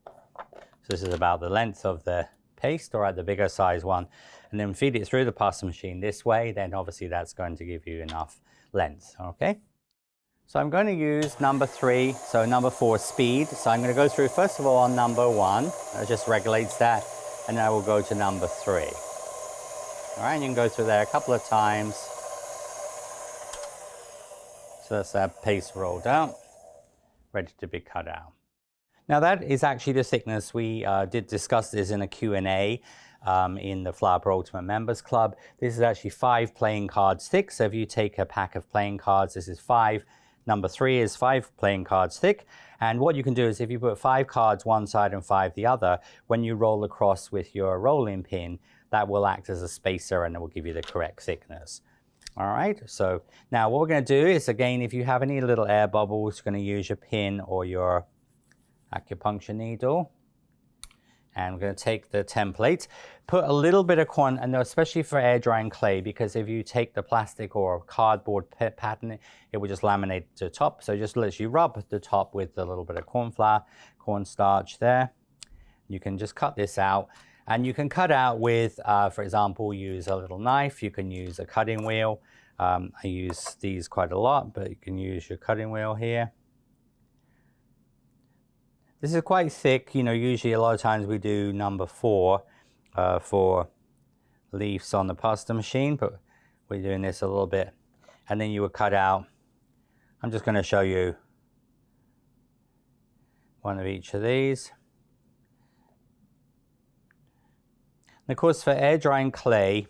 So this is about the length of the paste, all right, the bigger size one. And then feed it through the pasta machine this way. Then obviously that's going to give you enough length, okay? So I'm going to use number 3, so number 4 speed. So I'm going to go through first of all on number 1. It just regulates that, and then I will go to number 3. All right, and you can go through there a couple of times. So that's that paste rolled out, ready to be cut out. Now that is actually the thickness. We did discuss this in a Q&A. in the Flower Pro Ultimate Members Club. This is actually 5 playing cards thick. So if you take a pack of playing cards, this is 5. Number 3 is 5 playing cards thick. And what you can do is if you put 5 cards one side and 5 the other, when you roll across with your rolling pin, that will act as a spacer and it will give you the correct thickness. All right, so now what we're going to do is, again, if you have any little air bubbles, you're going to use your pin or your acupuncture needle. And we're going to take the template, put a little bit of corn, and especially for air drying clay, because if you take the plastic or cardboard pattern, it will just laminate to the top. So just literally rub the top with a little bit of cornstarch there. You can just cut this out. And you can cut out with, for example, use a little knife. You can use a cutting wheel. I use these quite a lot, but you can use your cutting wheel here. This is quite thick. You know, usually a lot of times we do number 4 for leaves on the pasta machine, but we're doing this a little bit. And then you would cut out, I'm just going to show you one of each of these. And of course, for air drying clay,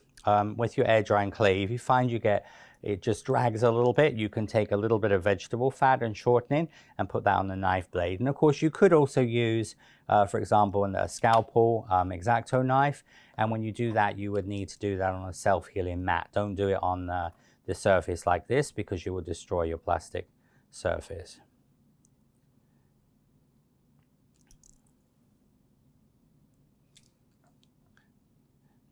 with your air drying clay, if you find you get it just drags a little bit, you can take a little bit of vegetable fat and shortening and put that on the knife blade. And of course, you could also use, for example, a scalpel X-Acto knife. And when you do that, you would need to do that on a self-healing mat. Don't do it on the surface like this, because you will destroy your plastic surface.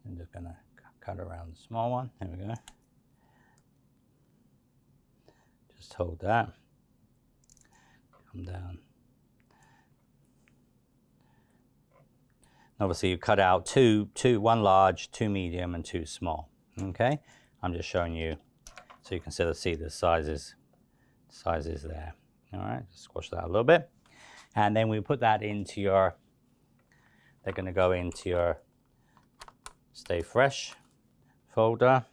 I'm just going to cut around the small one. There we go. Just hold that. Come down. Obviously, you cut out one large, 2 medium, and 2 small. Okay, I'm just showing you so you can sort of see the sizes there. All right, just squash that a little bit, and then we put that into your. They're going to go into your Stay Fresh folder.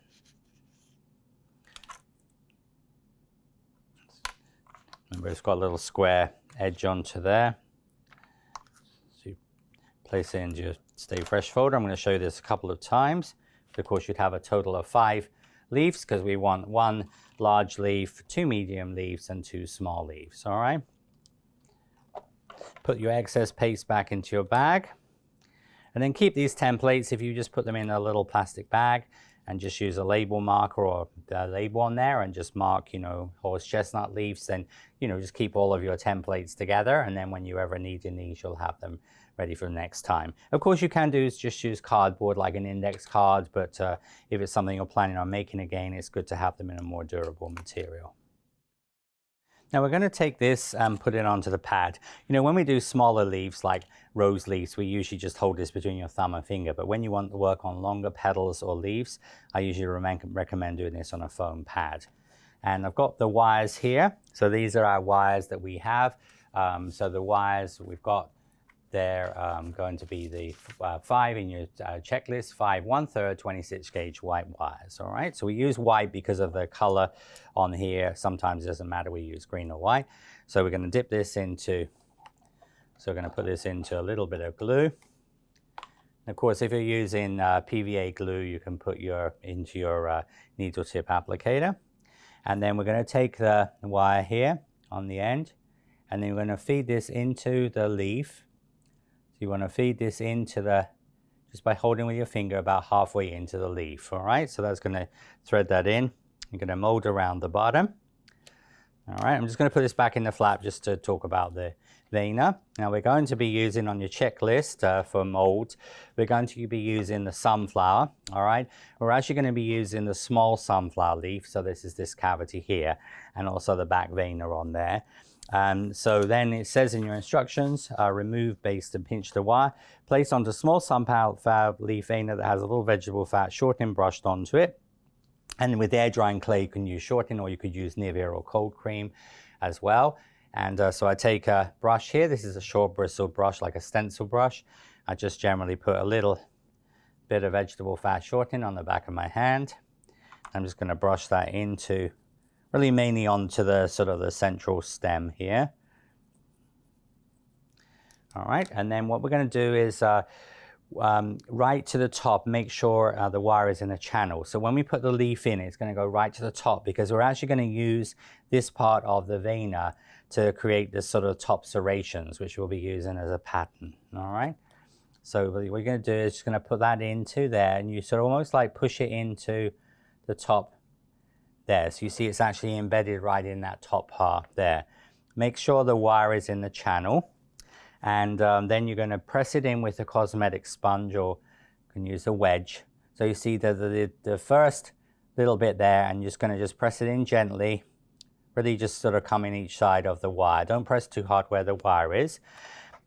Remember, it's got a little square edge onto there. So you place it into your Stay Fresh folder. I'm going to show you this a couple of times. Of course, you'd have a total of 5 leaves, because we want 1 large leaf, 2 medium leaves, and 2 small leaves. All right. Put your excess paste back into your bag. And then keep these templates, if you just put them in a little plastic bag and just use a label marker or a label on there and just mark, you know, horse chestnut leaves, then, you know, just keep all of your templates together. And then when you ever need your these, you'll have them ready for the next time. Of course, you can do is just use cardboard like an index card, but if it's something you're planning on making again, it's good to have them in a more durable material. Now we're going to take this and put it onto the pad. You know, when we do smaller leaves like rose leaves, we usually just hold this between your thumb and finger. But when you want to work on longer petals or leaves, I usually recommend doing this on a foam pad. And I've got the wires here. So these are our wires that we have. So the wires we've got, they're going to be the 5 in your checklist, 5 1/3 26 gauge white wires. All right, so we use white because of the color on here. Sometimes it doesn't matter, we use green or white. So we're going to dip this into, so we're going to put this into a little bit of glue. And of course, if you're using PVA glue, you can put into your needle tip applicator. And then we're going to take the wire here on the end, and then we're going to feed this into the leaf. So you want to feed this into just by holding with your finger about halfway into the leaf. All right, so that's going to thread that in. You're going to mold around the bottom. All right, I'm just going to put this back in the flap just to talk about the veiner. Now we're going to be using on your checklist for molds, we're going to be using the sunflower. All right, we're actually going to be using the small sunflower leaf. So this is this cavity here, and also the back veiner on there. So then it says in your instructions, remove base and pinch the wire, place onto small sunflower leaf veiner that has a little vegetable fat shortening brushed onto it. And with air drying clay, you can use shortening, or you could use Nivea or cold cream as well. And so I take a brush here. This is a short bristle brush, like a stencil brush. I just generally put a little bit of vegetable fat shortening on the back of my hand. I'm just going to brush that into, really mainly onto the sort of the central stem here. All right, and then what we're going to do is right to the top, make sure the wire is in a channel. So when we put the leaf in, it's going to go right to the top because we're actually going to use this part of the veiner to create this sort of top serrations, which we'll be using as a pattern. All right. So what we're going to do is just going to put that into there, and you sort of almost like push it into the top there. So you see it's actually embedded right in that top part there. Make sure the wire is in the channel. And then you're going to press it in with a cosmetic sponge, or you can use a wedge. So you see the first little bit there, and you're just going to just press it in gently, really just sort of come in each side of the wire. Don't press too hard where the wire is.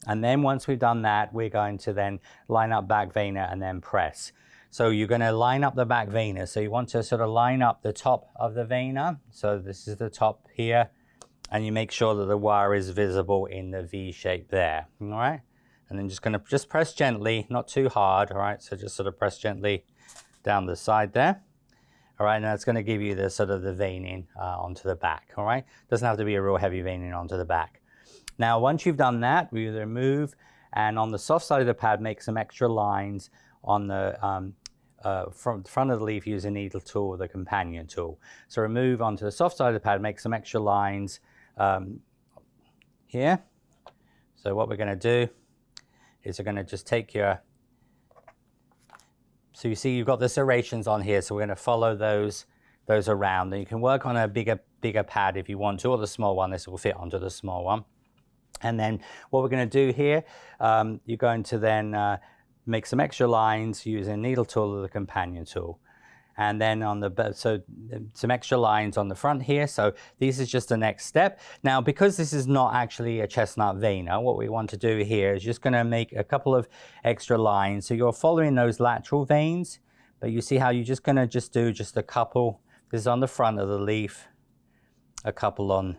And then once we've done that, we're going to then line up back veiner and then press. So you're going to line up the back veiner. So you want to sort of line up the top of the veiner. So this is the top here. And you make sure that the wire is visible in the V shape there, all right? And then just press gently, not too hard, all right? So just sort of press gently down the side there, all right? And that's gonna give you the sort of the veining onto the back, all right? Doesn't have to be a real heavy veining onto the back. Now, once you've done that, we remove, and on the soft side of the pad, make some extra lines on the front of the leaf using needle tool or the companion tool. So remove onto the soft side of the pad, make some extra lines here. So what we're going to do is we're going to just take your, so you see you've got the serrations on here, so we're going to follow those around, and you can work on a bigger pad if you want to, or the small one. This will fit onto the small one. And then what we're going to do here, you're going to then make some extra lines using needle tool or the companion tool. And then on the, so some extra lines on the front here. So this is just the next step. Now, because this is not actually a chestnut veiner, what we want to do here is just gonna make a couple of extra lines. So you're following those lateral veins, but you see how you're just gonna do just a couple. This is on the front of the leaf, a couple on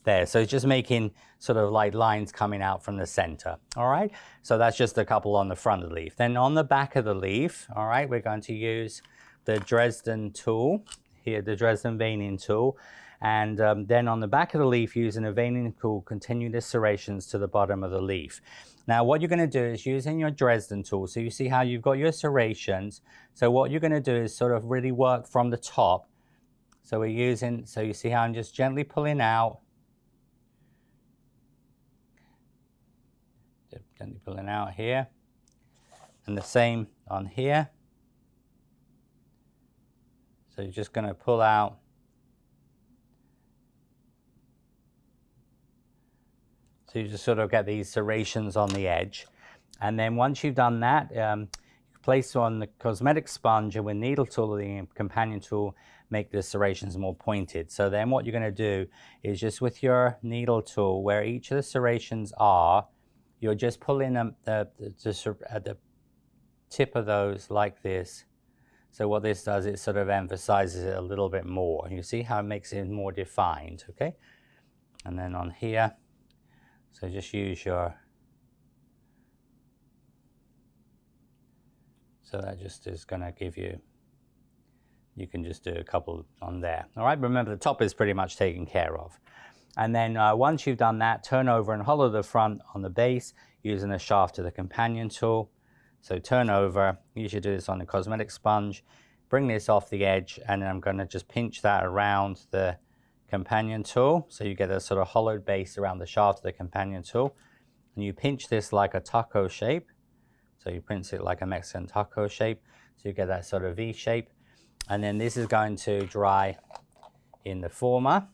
there. So it's just making sort of like lines coming out from the center, all right? So that's just a couple on the front of the leaf. Then on the back of the leaf, all right, we're going to use the Dresden tool here, the Dresden veining tool, and then on the back of the leaf, using a veining tool, continue the serrations to the bottom of the leaf. Now what you're going to do is using your Dresden tool, so you see how you've got your serrations. So what you're going to do is sort of really work from the top. So we're using, so you see how I'm just gently pulling out, gently pulling out here, and the same on here. So you're just going to pull out. So you just sort of get these serrations on the edge. And then once you've done that, you place on the cosmetic sponge, and with needle tool or the companion tool, make the serrations more pointed. So then what you're going to do is just with your needle tool, where each of the serrations are, you're just pulling them at the tip of those like this. So what this does, it sort of emphasizes it a little bit more. You see how it makes it more defined, okay? And then on here, so just use your, so that just is gonna give you, you can just do a couple on there. All right, remember the top is pretty much taken care of. And then once you've done that, turn over and hollow the front on the base using the shaft of the companion tool. So turn over, you should do this on the cosmetic sponge, bring this off the edge, and then I'm gonna just pinch that around the companion tool. So you get a sort of hollowed base around the shaft of the companion tool. And you pinch this like a taco shape. So you pinch it like a Mexican taco shape. So you get that sort of V shape. And then this is going to dry in the former.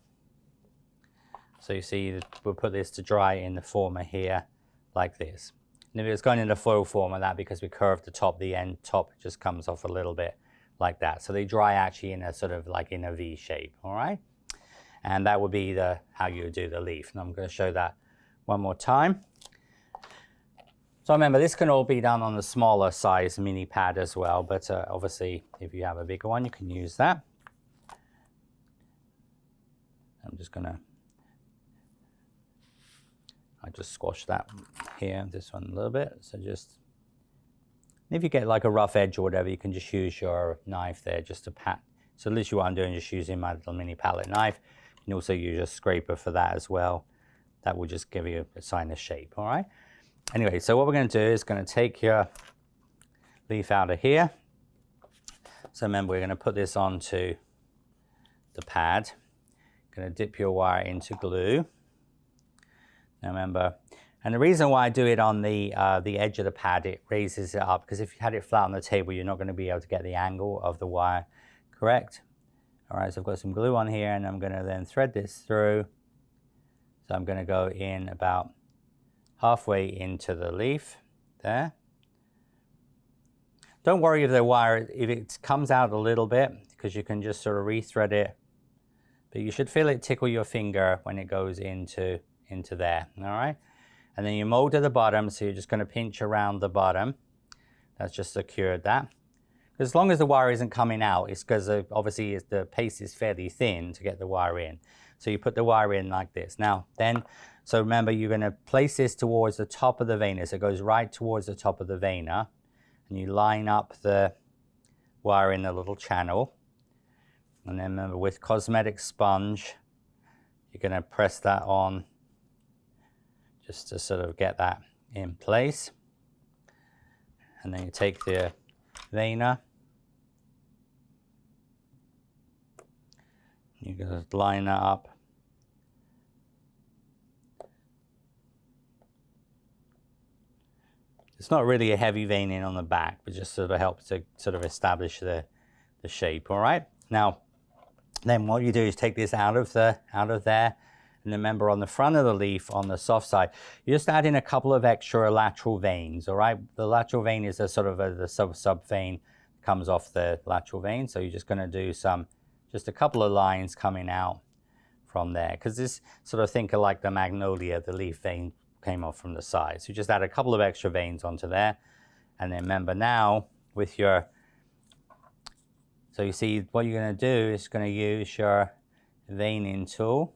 So you see, we'll put this to dry in the former here, like this. And if it's going in the foil former, that because we curved the top, the end top just comes off a little bit like that. So they dry actually in a sort of like in a V shape, all right? And that would be how you would do the leaf. And I'm going to show that one more time. So remember, this can all be done on a smaller size mini pad as well, but obviously if you have a bigger one, you can use that. I'm just gonna, I just squash that here, this one a little bit. So just, if you get like a rough edge or whatever, you can just use your knife there just to pat. So literally what I'm doing is just using my little mini palette knife. You can also use a scraper for that as well. That will just give you a sign of shape, all right? Anyway, so what we're going to do is going to take your leaf out of here. So remember, we're going to put this onto the pad. Going to dip your wire into glue. Now remember, and the reason why I do it on the edge of the pad, it raises it up, because if you had it flat on the table, you're not going to be able to get the angle of the wire correct. All right, so I've got some glue on here, and I'm going to then thread this through. So I'm going to go in about halfway into the leaf there. Don't worry if the wire, if it comes out a little bit, because you can just sort of rethread it. But you should feel it tickle your finger when it goes into there, all right? And then you mold at the bottom, so you're just going to pinch around the bottom. That's just secured that. As long as the wire isn't coming out, it's because obviously the paste is fairly thin to get the wire in. So you put the wire in like this. Now, then, so remember, you're going to place this towards the top of the veinner. So it goes right towards the top of the veinner. And you line up the wire in a little channel. And then remember, with cosmetic sponge, you're going to press that on just to sort of get that in place. And then you take the veinner. You're going to line that up. It's not really a heavy veining on the back, but just sort of helps to sort of establish the shape, all right? Now, then what you do is take this out of there, and remember, on the front of the leaf, on the soft side, you just add in a couple of extra lateral veins, all right? The lateral vein is a sort of the sub vein comes off the lateral vein, so you're just going to do just a couple of lines coming out from there, because this sort of think of like the magnolia, the leaf vein came off from the side. So you just add a couple of extra veins onto there, and then remember now with your, so you see what you're going to do is going to use your veining tool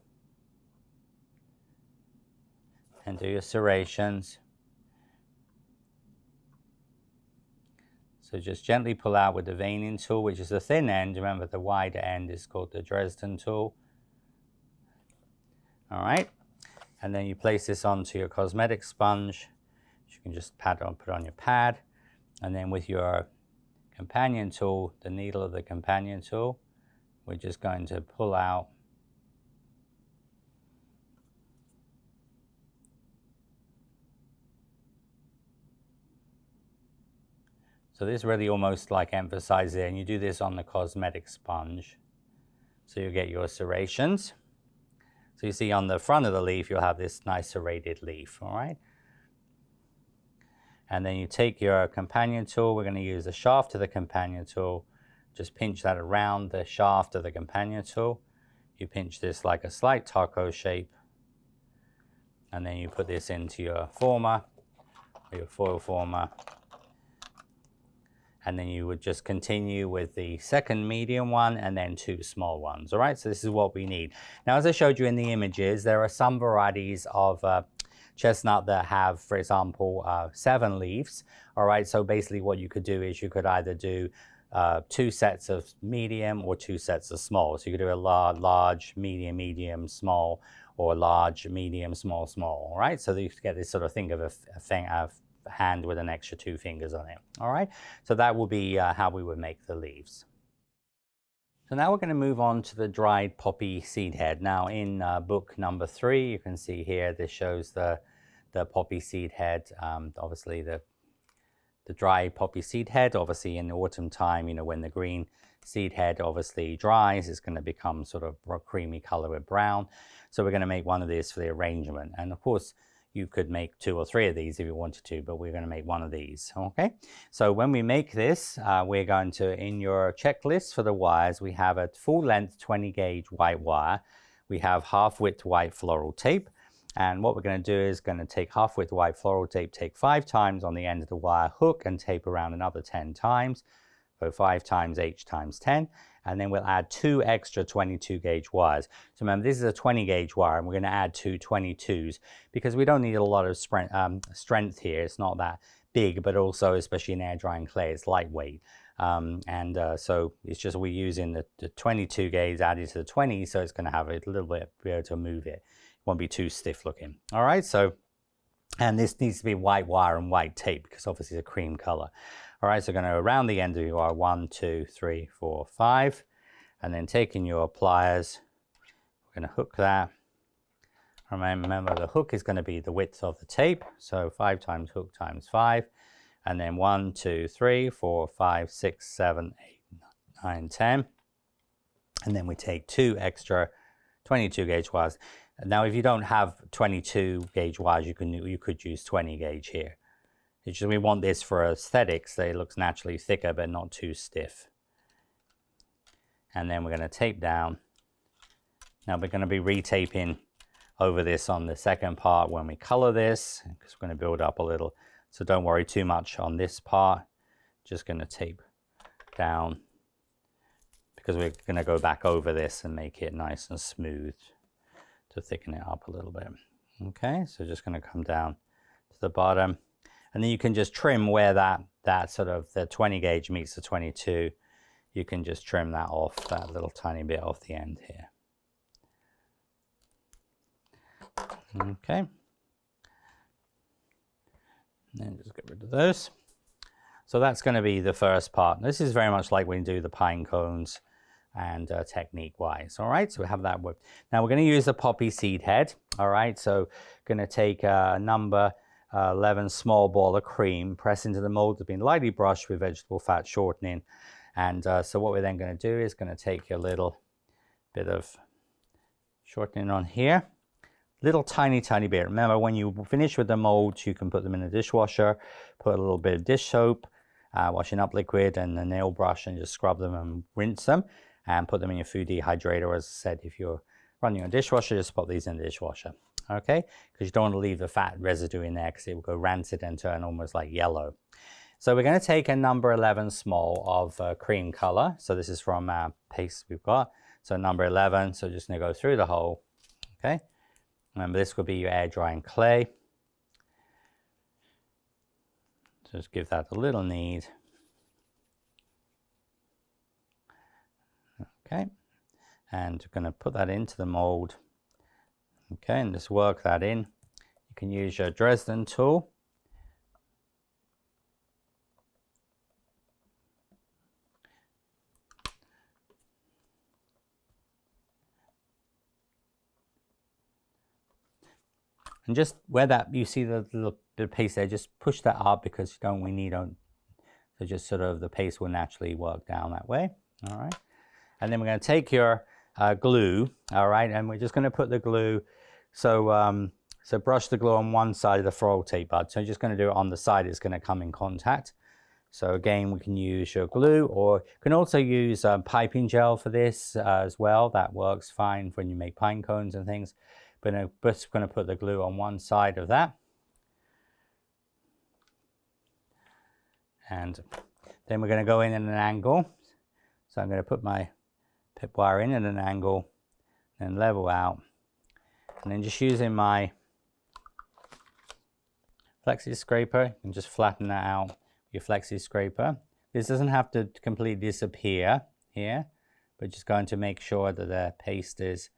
and do your serrations. So just gently pull out with the veining tool, which is the thin end. Remember, the wider end is called the Dresden tool. All right. And then you place this onto your cosmetic sponge. You can just put on your pad. And then with your companion tool, the needle of the companion tool, we're just going to pull out so this really almost like emphasizes it, and you do this on the cosmetic sponge. So you get your serrations. So you see on the front of the leaf, you'll have this nice serrated leaf, all right? And then you take your companion tool. We're going to use the shaft of the companion tool. Just pinch that around the shaft of the companion tool. You pinch this like a slight taco shape. And then you put this into your former, or your foil former. And then you would just continue with the second medium one and then two small ones, all right? So this is what we need. Now, as I showed you in the images, there are some varieties of chestnut that have, for example, 7 leaves, all right? So basically what you could do is you could either do 2 sets of medium or 2 sets of small. So you could do a large, medium, medium, small, or large, medium, small, small, all right? So that you get this sort of thing of a thing of hand with an extra 2 fingers on it, all right? So that will be how we would make the leaves. So now we're going to move on to the dried poppy seed head. Now in book number 3, you can see here, this shows the poppy seed head, obviously the dry poppy seed head. Obviously in the autumn time, you know, when the green seed head obviously dries, it's going to become sort of a creamy color with brown. So we're going to make one of these for the arrangement. And of course, you could make 2 or 3 of these if you wanted to, but we're going to make one of these, okay? So when we make this, we're going to, in your checklist for the wires, we have a full length 20 gauge white wire. We have half width white floral tape. And what we're going to do is going to take half width white floral tape, take 5 times on the end of the wire hook and tape around another 10 times. So 5 times H times 10. And then we'll add 2 extra 22 gauge wires. So remember, this is a 20 gauge wire, and we're going to add 2 22s because we don't need a lot of strength here. It's not that big, but also, especially in air drying clay, it's lightweight. So it's just we're using the 22 gauge added to the 20, so it's going to have a little bit, be able to move it. It won't be too stiff looking. All right, so And this needs to be white wire and white tape because obviously it's a cream color. All right, so going to go around the end of your wire, 1, 2, 3, 4, 5. And then taking your pliers, we're going to hook that. Remember, the hook is going to be the width of the tape. So 5 times hook times 5. And then 1, 2, 3, 4, 5, 6, 7, 8, 9, 10. And then we take 2 extra 22 gauge wires. Now, if you don't have 22 gauge wires, you could use 20 gauge here. It's just we want this for aesthetics, so it looks naturally thicker but not too stiff. And then we're going to tape down. Now we're going to be retaping over this on the second part when we color this, because we're going to build up a little. So don't worry too much on this part. Just going to tape down because we're going to go back over this and make it nice and smooth to thicken it up a little bit. Okay, so just going to come down to the bottom, and then you can just trim where that sort of the 20 gauge meets the 22. You can just trim that off, that little tiny bit off the end here. Okay, and then just get rid of those. So that's going to be the first part. This is very much like when you do the pine cones and technique wise. All right, so we have that work. Now we're going to use the poppy seed head. All right, so going to take a number 11 small ball of cream, press into the mold that's been lightly brushed with vegetable fat shortening. And so what we're then going to do is going to take a little bit of shortening on here. Little tiny bit. Remember, when you finish with the molds, you can put them in the dishwasher, put a little bit of dish soap, washing up liquid, and a nail brush, and just scrub them and rinse them, and put them in your food dehydrator. As I said, if you're running a dishwasher, just put these in the dishwasher, okay? Because you don't want to leave the fat residue in there because it will go rancid and turn almost like yellow. So we're going to take a number 11 small of cream color. So this is from our paste we've got. So number 11, so just going to go through the hole, okay? Remember, this will be your air drying clay. Just give that a little knead. Okay, and we're going to put that into the mold. Okay, and just work that in. You can use your Dresden tool. And just where that you see the little bit of paste there, just push that up because so just sort of the paste will naturally work down that way. All right, and then we're going to take your glue. All right, and we're just going to put the glue. So so brush the glue on one side of the floral tape bud. So I'm just going to do it on the side it's going to come in contact. So again, we can use your glue, or you can also use piping gel for this as well. That works fine when you make pine cones and things. But I'm just going to put the glue on one side of that. And then we're going to go in at an angle. So I'm going to put my pip wire in at an angle and level out. And then just using my flexi scraper, you can just flatten that out with your flexi scraper. This doesn't have to completely disappear here, but just going to make sure that the paste is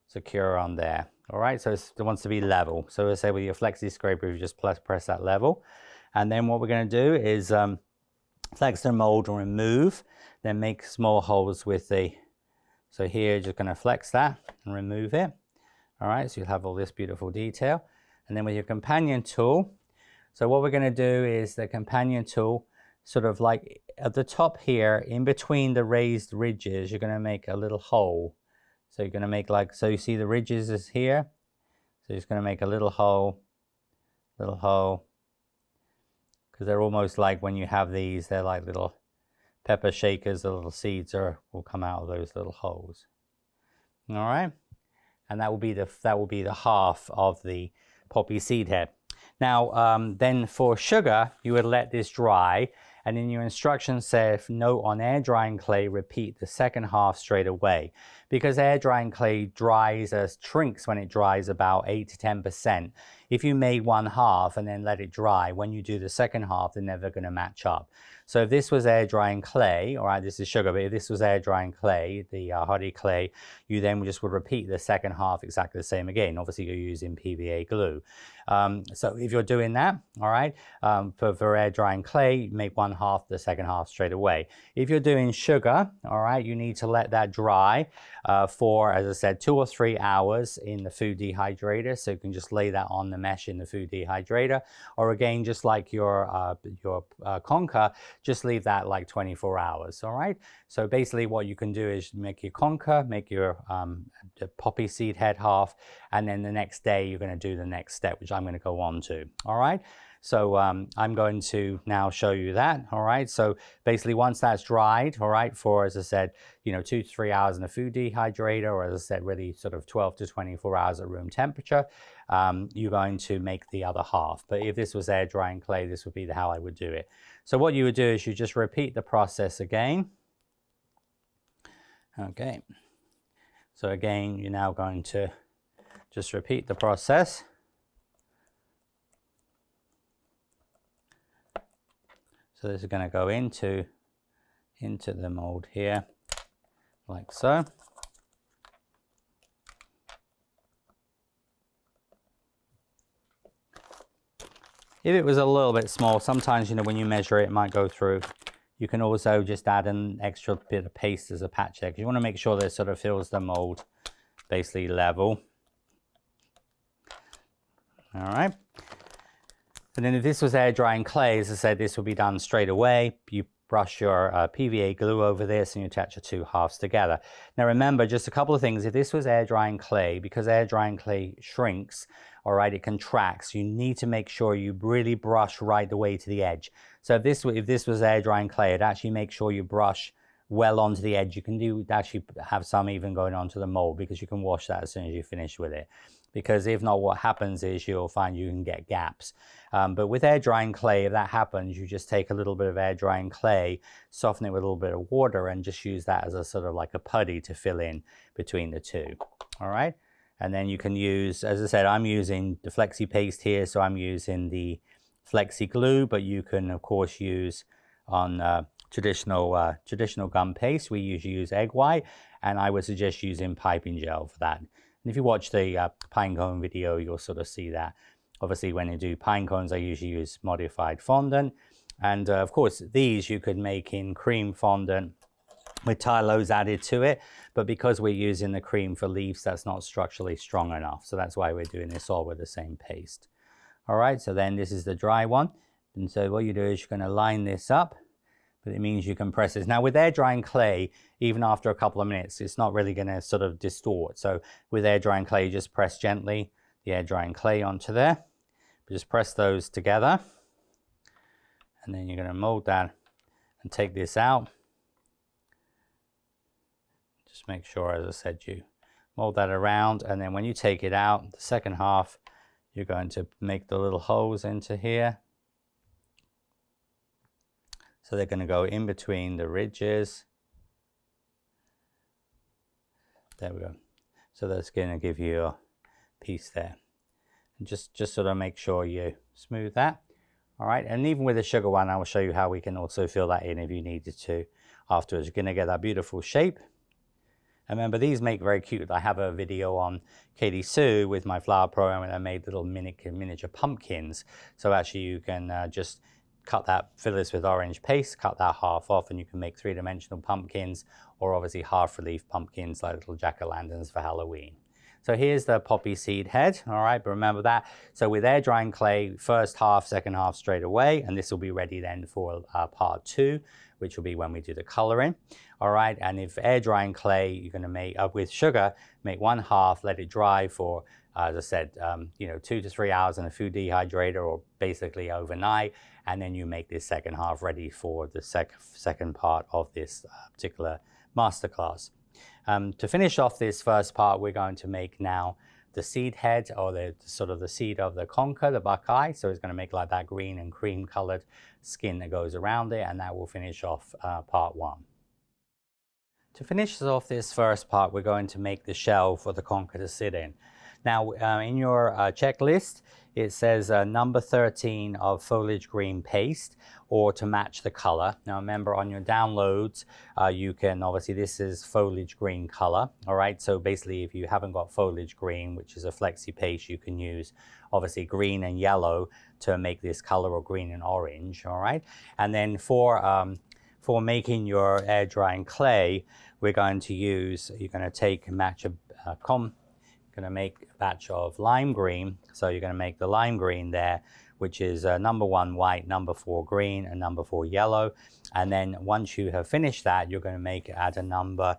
secure on there. All right, so it wants to be level. So let's say with your flexi scraper, you just press that level. And then what we're going to do is flex the mold and remove, then make small holes with the, so here just going to flex that and remove it. All right, so you'll have all this beautiful detail. And then with your companion tool, so what we're going to do is the companion tool, sort of like at the top here, in between the raised ridges, you're going to make a little hole. So you're going to make like, so you see the ridges is here. So you're just going to make a little hole, because they're almost like when you have these, they're like little pepper shakers. The little seeds will come out of those little holes. All right, and that will be the half of the poppy seed head. Now, then for sugar, you would let this dry, and in your instructions say, if note on air drying clay, repeat the second half straight away, because air drying clay shrinks when it dries about 8 to 10%. if you made one half and then let it dry, when you do the second half, they're never going to match up. So if this was air drying clay, all right, this is sugar, but if this was air drying clay, the hardy clay, you then just would repeat the second half exactly the same again. Obviously, you're using PVA glue. So if you're doing that, all right, for air drying clay, make one half, the second half straight away. If you're doing sugar, all right, you need to let that dry for, as I said, 2 or 3 hours in the food dehydrator. So you can just lay that on the mesh in the food dehydrator, or again, just like your conker, just leave that like 24 hours, all right? So basically what you can do is make your conker, make your poppy seed head half, and then the next day you're going to do the next step, which I'm going to go on to, all right? So I'm going to now show you that, all right? So basically once that's dried, all right, for, as I said, 2 to 3 hours in the food dehydrator, or as I said, really sort of 12 to 24 hours at room temperature, you're going to make the other half. But if this was air drying clay, this would be how I would do it. So what you would do is you just repeat the process again. Okay. So again, you're now going to just repeat the process. So this is going to go into the mold here, like so. If it was a little bit small, sometimes, when you measure it, it might go through. You can also just add an extra bit of paste as a patch there, because you want to make sure that it sort of fills the mold basically level. All right. And then if this was air drying clay, as I said, this will be done straight away. You brush your PVA glue over this and you attach your 2 halves together. Now remember, just a couple of things. If this was air drying clay, because air drying clay shrinks, all right, it contracts, you need to make sure you really brush right the way to the edge. So if this was air drying clay, it actually make sure you brush well onto the edge. You can actually have some even going onto the mold, because you can wash that as soon as you finish with it. Because if not, what happens is you'll find you can get gaps. But with air drying clay, if that happens, you just take a little bit of air drying clay, soften it with a little bit of water, and just use that as a sort of like a putty to fill in between the two. All right. And then you can use, as I said, I'm using the flexi paste here, so I'm using the flexi glue, but you can of course use on traditional gum paste. We usually use egg white, and I would suggest using piping gel for that. And if you watch the pine cone video, you'll sort of see that. Obviously, when you do pine cones, I usually use modified fondant. And of course, these you could make in cream fondant with tylose added to it. But because we're using the cream for leaves, that's not structurally strong enough. So that's why we're doing this all with the same paste. All right, so then this is the dry one. And so what you do is you're going to line this up. But it means you can press this. Now with air drying clay, even after a couple of minutes, it's not really going to sort of distort. So with air drying clay, you just press gently the air drying clay onto there. But just press those together. And then you're going to mold that and take this out. Just make sure, as I said, you mold that around. And then when you take it out, the second half, you're going to make the little holes into here. So they're going to go in between the ridges. There we go. So that's going to give you a piece there. And just sort of make sure you smooth that. All right. And even with the sugar one, I will show you how we can also fill that in if you needed to afterwards. You're going to get that beautiful shape. And remember, these make very cute. I have a video on Katy Sue with my flower program, and I made little miniature pumpkins. So actually you can just cut that, fill this with orange paste, cut that half off, and you can make 3-dimensional pumpkins, or obviously half relief pumpkins like little jack-o'-lanterns for Halloween. So here's the poppy seed head, all right, but remember that. So with air drying clay, first half, second half straight away, and this will be ready then for part 2, which will be when we do the coloring. All right, and if air drying clay, you're going to make with sugar, make one half, let it dry for, as I said, 2 to 3 hours in a food dehydrator, or basically overnight, and then you make this second half ready for the second part of this particular masterclass. To finish off this first part, we're going to make now the seed head, or the sort of the seed of the conker, the buckeye. So it's going to make like that green and cream colored skin that goes around it, and that will finish off part 1. To finish off this first part, we're going to make the shell for the conker to sit in. Now, in your checklist, it says number 13 of foliage green paste, or to match the color. Now remember, on your downloads, you can, obviously this is foliage green color, all right? So basically if you haven't got foliage green, which is a flexi paste, you can use obviously green and yellow to make this color, or green and orange, all right? And then for making your air drying clay, we're going to use, you're going to take a match of going to make a batch of lime green. So you're going to make the lime green there, which is number 1 white, number 4 green, and number 4 yellow. And then once you have finished that, you're going to add a number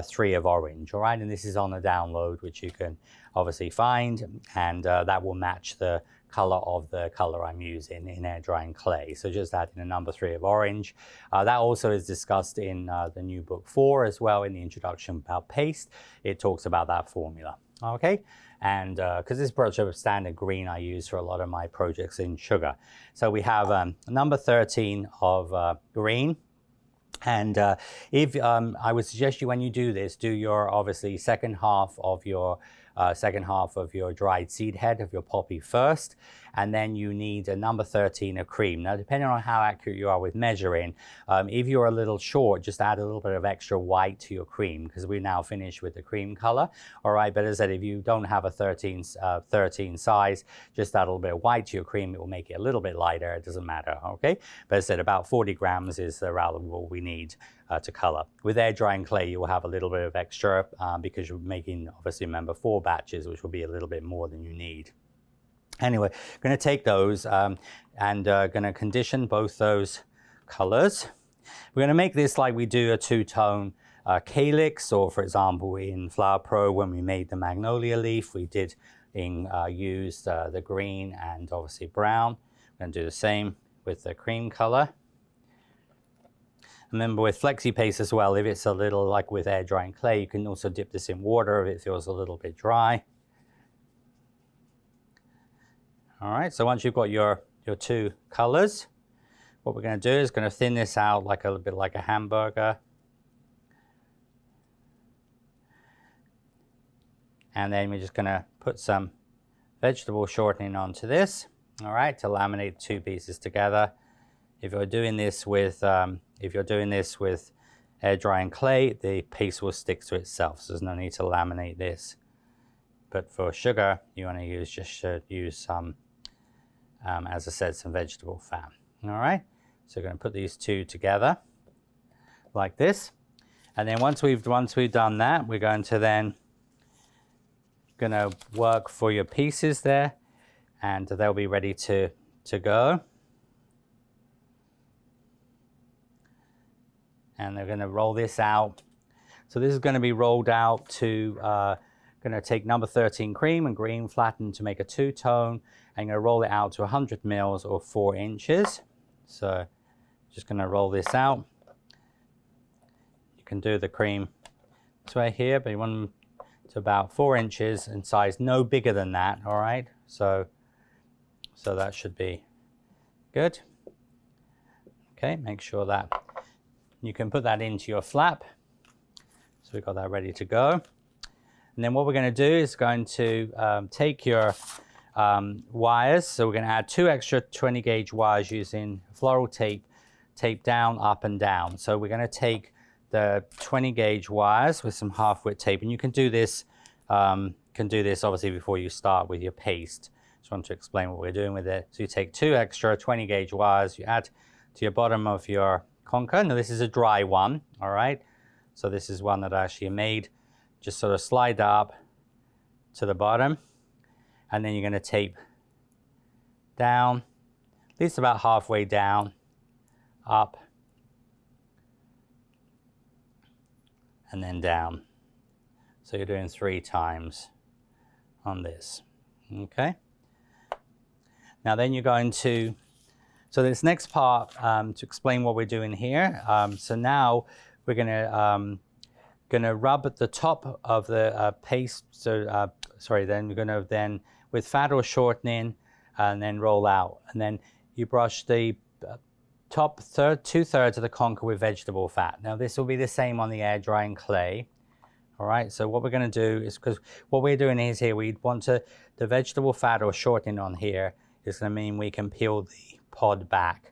3 of orange, all right? And this is on a download, which you can obviously find, and that will match the color of the color I'm using in air drying clay. So just adding a number 3 of orange. That also is discussed in the new book 4 as well, in the introduction about paste. It talks about that formula, okay? And because this brush of standard green I use for a lot of my projects in sugar. So we have number 13 of green. And if I would suggest you, when you do this, do your obviously second half of your dried seed head of your poppy first, and then you need a number 13 of cream. Now, depending on how accurate you are with measuring, if you're a little short, just add a little bit of extra white to your cream, because we're now finished with the cream color. All right, but as I said, if you don't have a 13 size, just add a little bit of white to your cream. It will make it a little bit lighter. It doesn't matter, okay? But as I said, about 40 grams is around what we need to color. With air drying clay, you will have a little bit of extra because you're making, obviously, remember, 4 batches, which will be a little bit more than you need. Anyway, I'm going to take those and going to condition both those colors. We're going to make this like we do a 2-tone calyx, or for example in Flower Pro when we made the magnolia leaf, we did use the green and obviously brown. We're going to do the same with the cream color. Remember, with flexi paste as well, if it's a little, like with air drying clay, you can also dip this in water if it feels a little bit dry. All right, so once you've got your 2 colors, what we're going to do is going to thin this out like a little bit like a hamburger. And then we're just going to put some vegetable shortening onto this, all right, to laminate 2 pieces together. If you're doing this with air drying clay, the paste will stick to itself, so there's no need to laminate this. But for sugar, you want to use some, as I said, some vegetable fat. All right, so we're going to put these 2 together like this, and then once we've done that, we're going to work for your pieces there, and they'll be ready to go. And they're going to roll this out. So this is going to be rolled out to, going to take number 13 cream and green flattened to make a 2-tone, and going to roll it out to 100 mils or 4 inches. So just going to roll this out. You can do the cream this way here, but you want them to about 4 inches in size, no bigger than that, all right? So that should be good. Okay, make sure that you can put that into your flap. So we've got that ready to go. And then what we're going to do is going to take your wires. So we're going to add 2 extra 20 gauge wires using floral tape down, up and down. So we're going to take the 20 gauge wires with some half width tape, and you can do this obviously before you start with your paste. Just want to explain what we're doing with it. So you take 2 extra 20 gauge wires, you add to your bottom of your conker. Now this is a dry one, all right? So this is one that I actually made. Just sort of slide that up to the bottom, and then you're going to tape down, at least about halfway down, up, and then down. So you're doing 3 times on this, okay? Now then you're going to, so this next part, to explain what we're doing here, so now we're gonna rub at the top of the paste, so then we're gonna with fat or shortening, and then roll out, and then you brush the top 2/3 of the conker with vegetable fat. Now this will be the same on the air drying clay, All right, so what we're going to do is, because what we're doing is here, we want to, the vegetable fat or shortening on here is going to mean we can peel the pod back,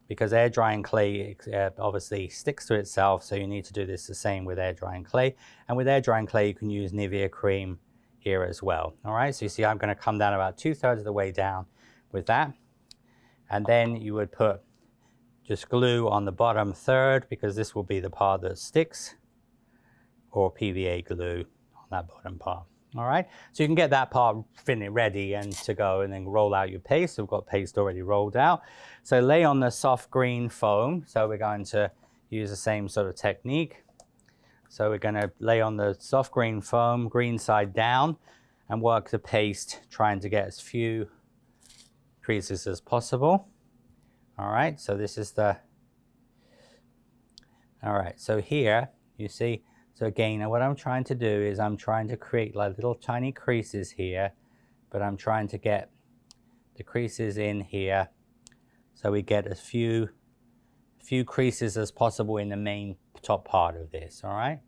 because air drying clay obviously sticks to itself, so you need to do this the same with air drying clay. And with air drying clay, you can use Nivea cream here as well. All right, so you see I'm going to come down about 2/3 of the way down with that. And then you would put just glue on the bottom third, because this will be the part that sticks, or PVA glue on that bottom part. All right, so you can get that part ready and to go, and then roll out your paste. So we've got paste already rolled out. So lay on the soft green foam. So we're going to use the same sort of technique. So we're going to lay on the soft green foam, green side down, and work the paste, trying to get as few creases as possible. All right, so this is the, all right, so here you see, so again, what I'm trying to do is I'm trying to create like little tiny creases here, but I'm trying to get the creases in here so we get as few creases as possible in the main top part of this. All right,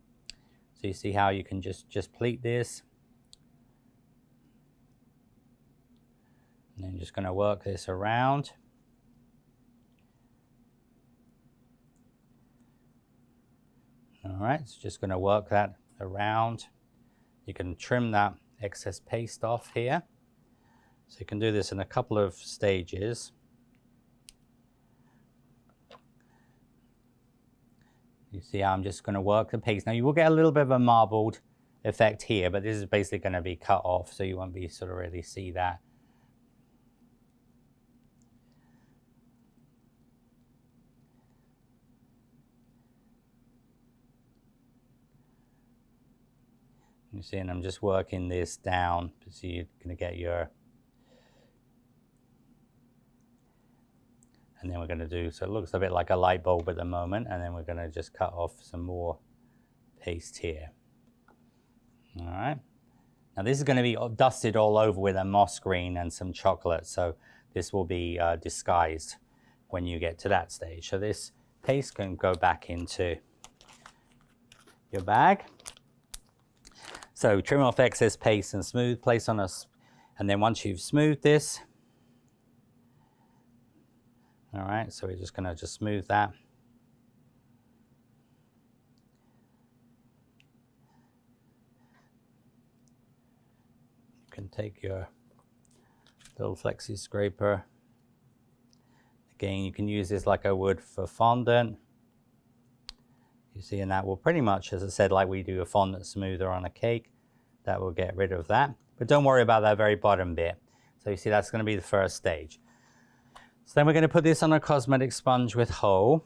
so you see how you can just pleat this, and then just going to work this around. All right, so just going to work that around. You can trim that excess paste off here. So you can do this in a couple of stages. You see how I'm just going to work the paste. Now you will get a little bit of a marbled effect here, but this is basically going to be cut off, so you won't be sort of really see that. You see, and I'm just working this down, so you're going to get your, and then we're going to do, so it looks a bit like a light bulb at the moment, and then we're going to just cut off some more paste here. All right, now this is going to be dusted all over with a moss green and some chocolate, so this will be disguised when you get to that stage. So this paste can go back into your bag. So trim off excess paste and smooth, place on us, and then once you've smoothed this, all right, so we're just going to just smooth that. You can take your little flexi scraper. Again, you can use this like I would for fondant. You see, and that will pretty much, as I said, like we do a fondant smoother on a cake, that will get rid of that. But don't worry about that very bottom bit. So you see, that's going to be the first stage. So then we're going to put this on a cosmetic sponge with Hole.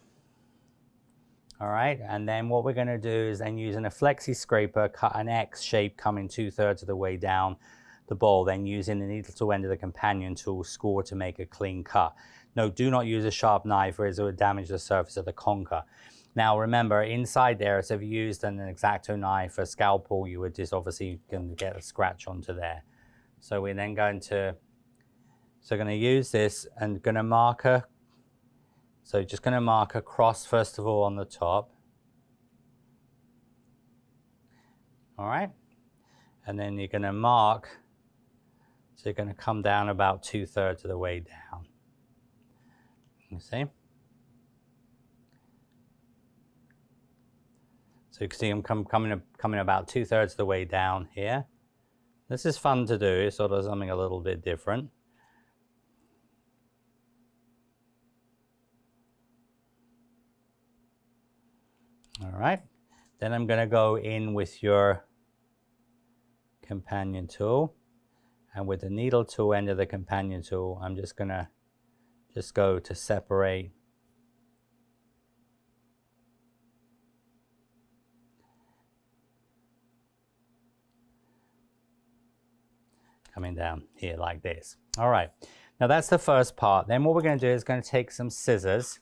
All right, and then what we're going to do is then using a flexi scraper, cut an X shape coming 2/3 of the way down the bowl, then using the needle to end of the companion tool, score to make a clean cut. No, do not use a sharp knife, or it will damage the surface of the conker. Now remember, inside there, so if you used an X-Acto knife, a scalpel, you would just obviously going to get a scratch onto there. So we're then going to, use this and going to mark a, so just going to mark a cross first of all on the top. All right, and then you're going to mark, so you're going to come down about 2/3 of the way down. You see? So you can see I'm coming about 2/3 of the way down here. This is fun to do, it's sort of something a little bit different. All right, then I'm going to go in with your companion tool, and with the needle tool end of the companion tool, I'm just going to go to separate coming down here like this. All right, now that's the first part. Then what we're going to do is going to take some scissors.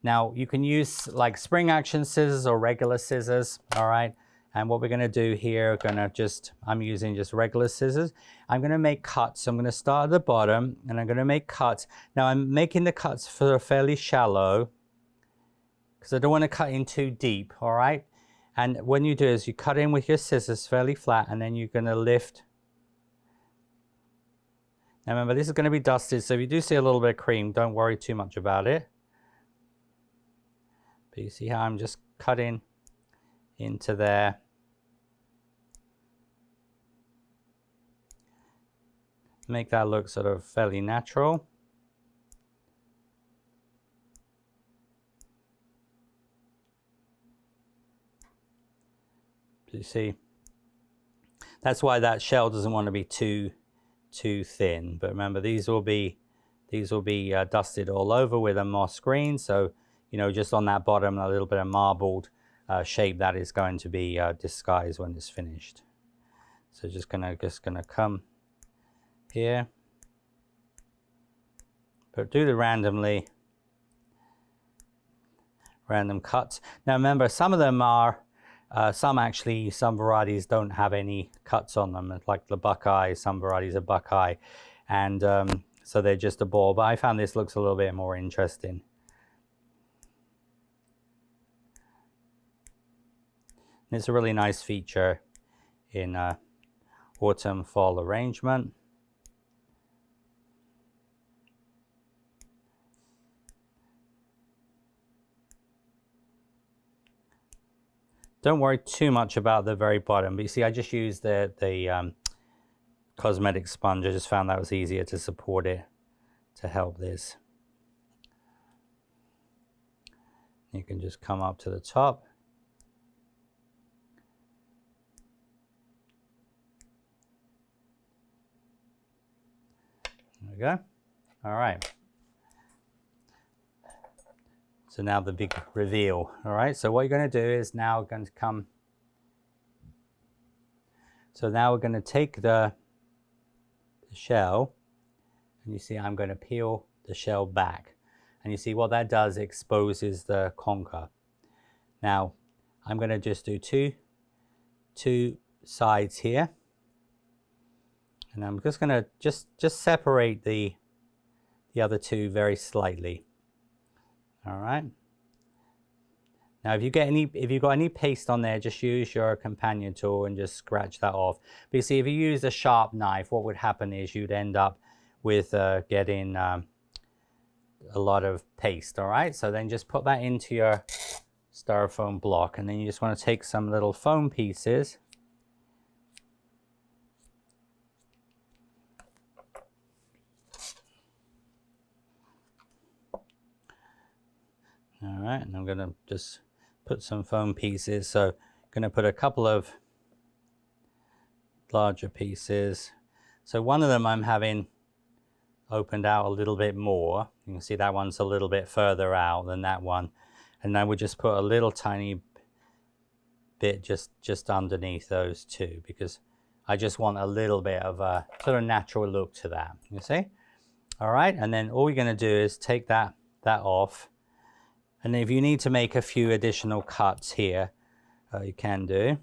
Now you can use like spring action scissors or regular scissors. All right, and what we're going to do here, I'm using just regular scissors. I'm going to make cuts. So I'm going to start at the bottom and I'm going to make cuts. Now I'm making the cuts fairly shallow because I don't want to cut in too deep. All right, And when you do is you cut in with your scissors fairly flat, and then you're going to lift. Now remember, this is going to be dusted, so if you do see a little bit of cream, don't worry too much about it. But you see how I'm just cutting into there. Make that look sort of fairly natural. You see, that's why that shell doesn't want to be too thin. But remember, these will be dusted all over with a moss green. So you know, just on that bottom, a little bit of marbled shape that is going to be disguised when it's finished. So just gonna come here, but do the random cuts. Now remember, some of them are. Some varieties don't have any cuts on them, like the Buckeye. Some varieties are Buckeye, and so they're just a ball. But I found this looks a little bit more interesting. And it's a really nice feature in autumn fall arrangement. Don't worry too much about the very bottom, but you see I just used the cosmetic sponge. I just found that was easier to support it, to help this. You can just come up to the top. There we go. All right. So now the big reveal. All right, so what you're going to do is now going to come. So now we're going to take the shell, and you see I'm going to peel the shell back. And you see what that does, exposes the conker. Now I'm going to just do two sides here. And I'm just going to just separate the other two very slightly. All right. Now, if you've got any paste on there, just use your companion tool and just scratch that off. But you see, if you use a sharp knife, what would happen is you'd end up with getting a lot of paste. All right. So then just put that into your styrofoam block, and then you just want to take some little foam pieces. All right, and I'm going to just put some foam pieces. So I'm going to put a couple of larger pieces. So one of them I'm having opened out a little bit more. You can see that one's a little bit further out than that one. And I would just put a little tiny bit just underneath those two, because I just want a little bit of a sort of natural look to that, you see? All right, and then all you're going to do is take that off. And if you need to make a few additional cuts here, you can do.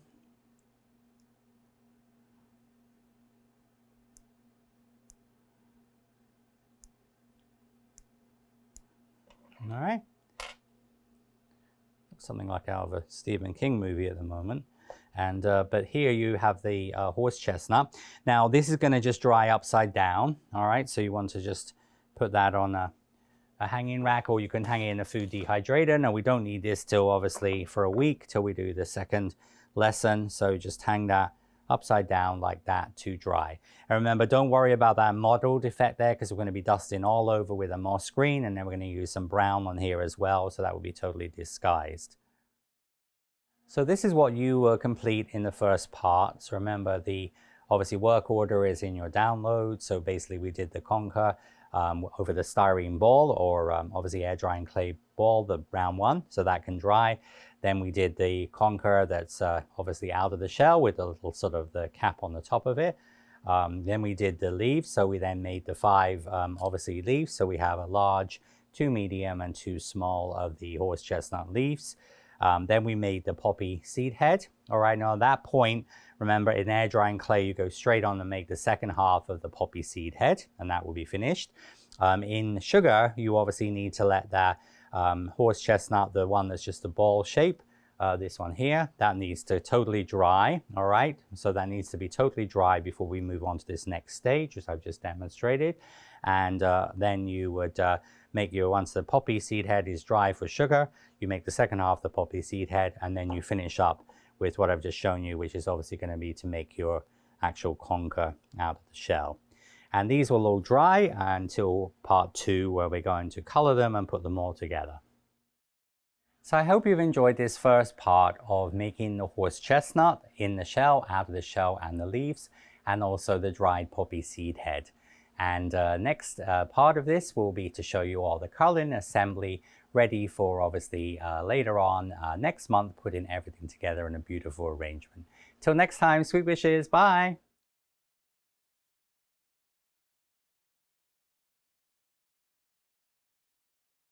All right. Something like out of a Stephen King movie at the moment. And but here you have the horse chestnut. Now this is going to just dry upside down. All right, so you want to just put that on a hanging rack, or you can hang it in a food dehydrator. Now we don't need this till obviously for a week till we do the second lesson. So just hang that upside down like that to dry. And remember, don't worry about that mottled effect there, because we're going to be dusting all over with a moss green, and then we're going to use some brown on here as well. So that will be totally disguised. So this is what you will complete in the first part. So remember, the obviously work order is in your download. So basically we did the conker over the styrene ball, or obviously air drying clay ball, the brown one, so that can dry. Then we did the conker that's obviously out of the shell with a little sort of the cap on the top of it. Then we did the leaves, so we then made the 5 obviously leaves. So we have a large, 2 medium, and 2 small of the horse chestnut leaves. Then we made the poppy seed head. All right, now at that point, remember, in air drying clay, you go straight on and make the second half of the poppy seed head, and that will be finished. In sugar, you obviously need to let that horse chestnut, the one that's just a ball shape, this one here, that needs to totally dry. All right, so that needs to be totally dry before we move on to this next stage, as I've just demonstrated. And then you would make your, once the poppy seed head is dry for sugar, you make the second half the poppy seed head, and then you finish up with what I've just shown you, which is obviously going to be to make your actual conker out of the shell. And these will all dry until part 2, where we're going to color them and put them all together. So I hope you've enjoyed this first part of making the horse chestnut in the shell, out of the shell and the leaves, and also the dried poppy seed head. And next part of this will be to show you all the coloring assembly ready for obviously later on next month, putting everything together in a beautiful arrangement. Till next time, sweet wishes, bye!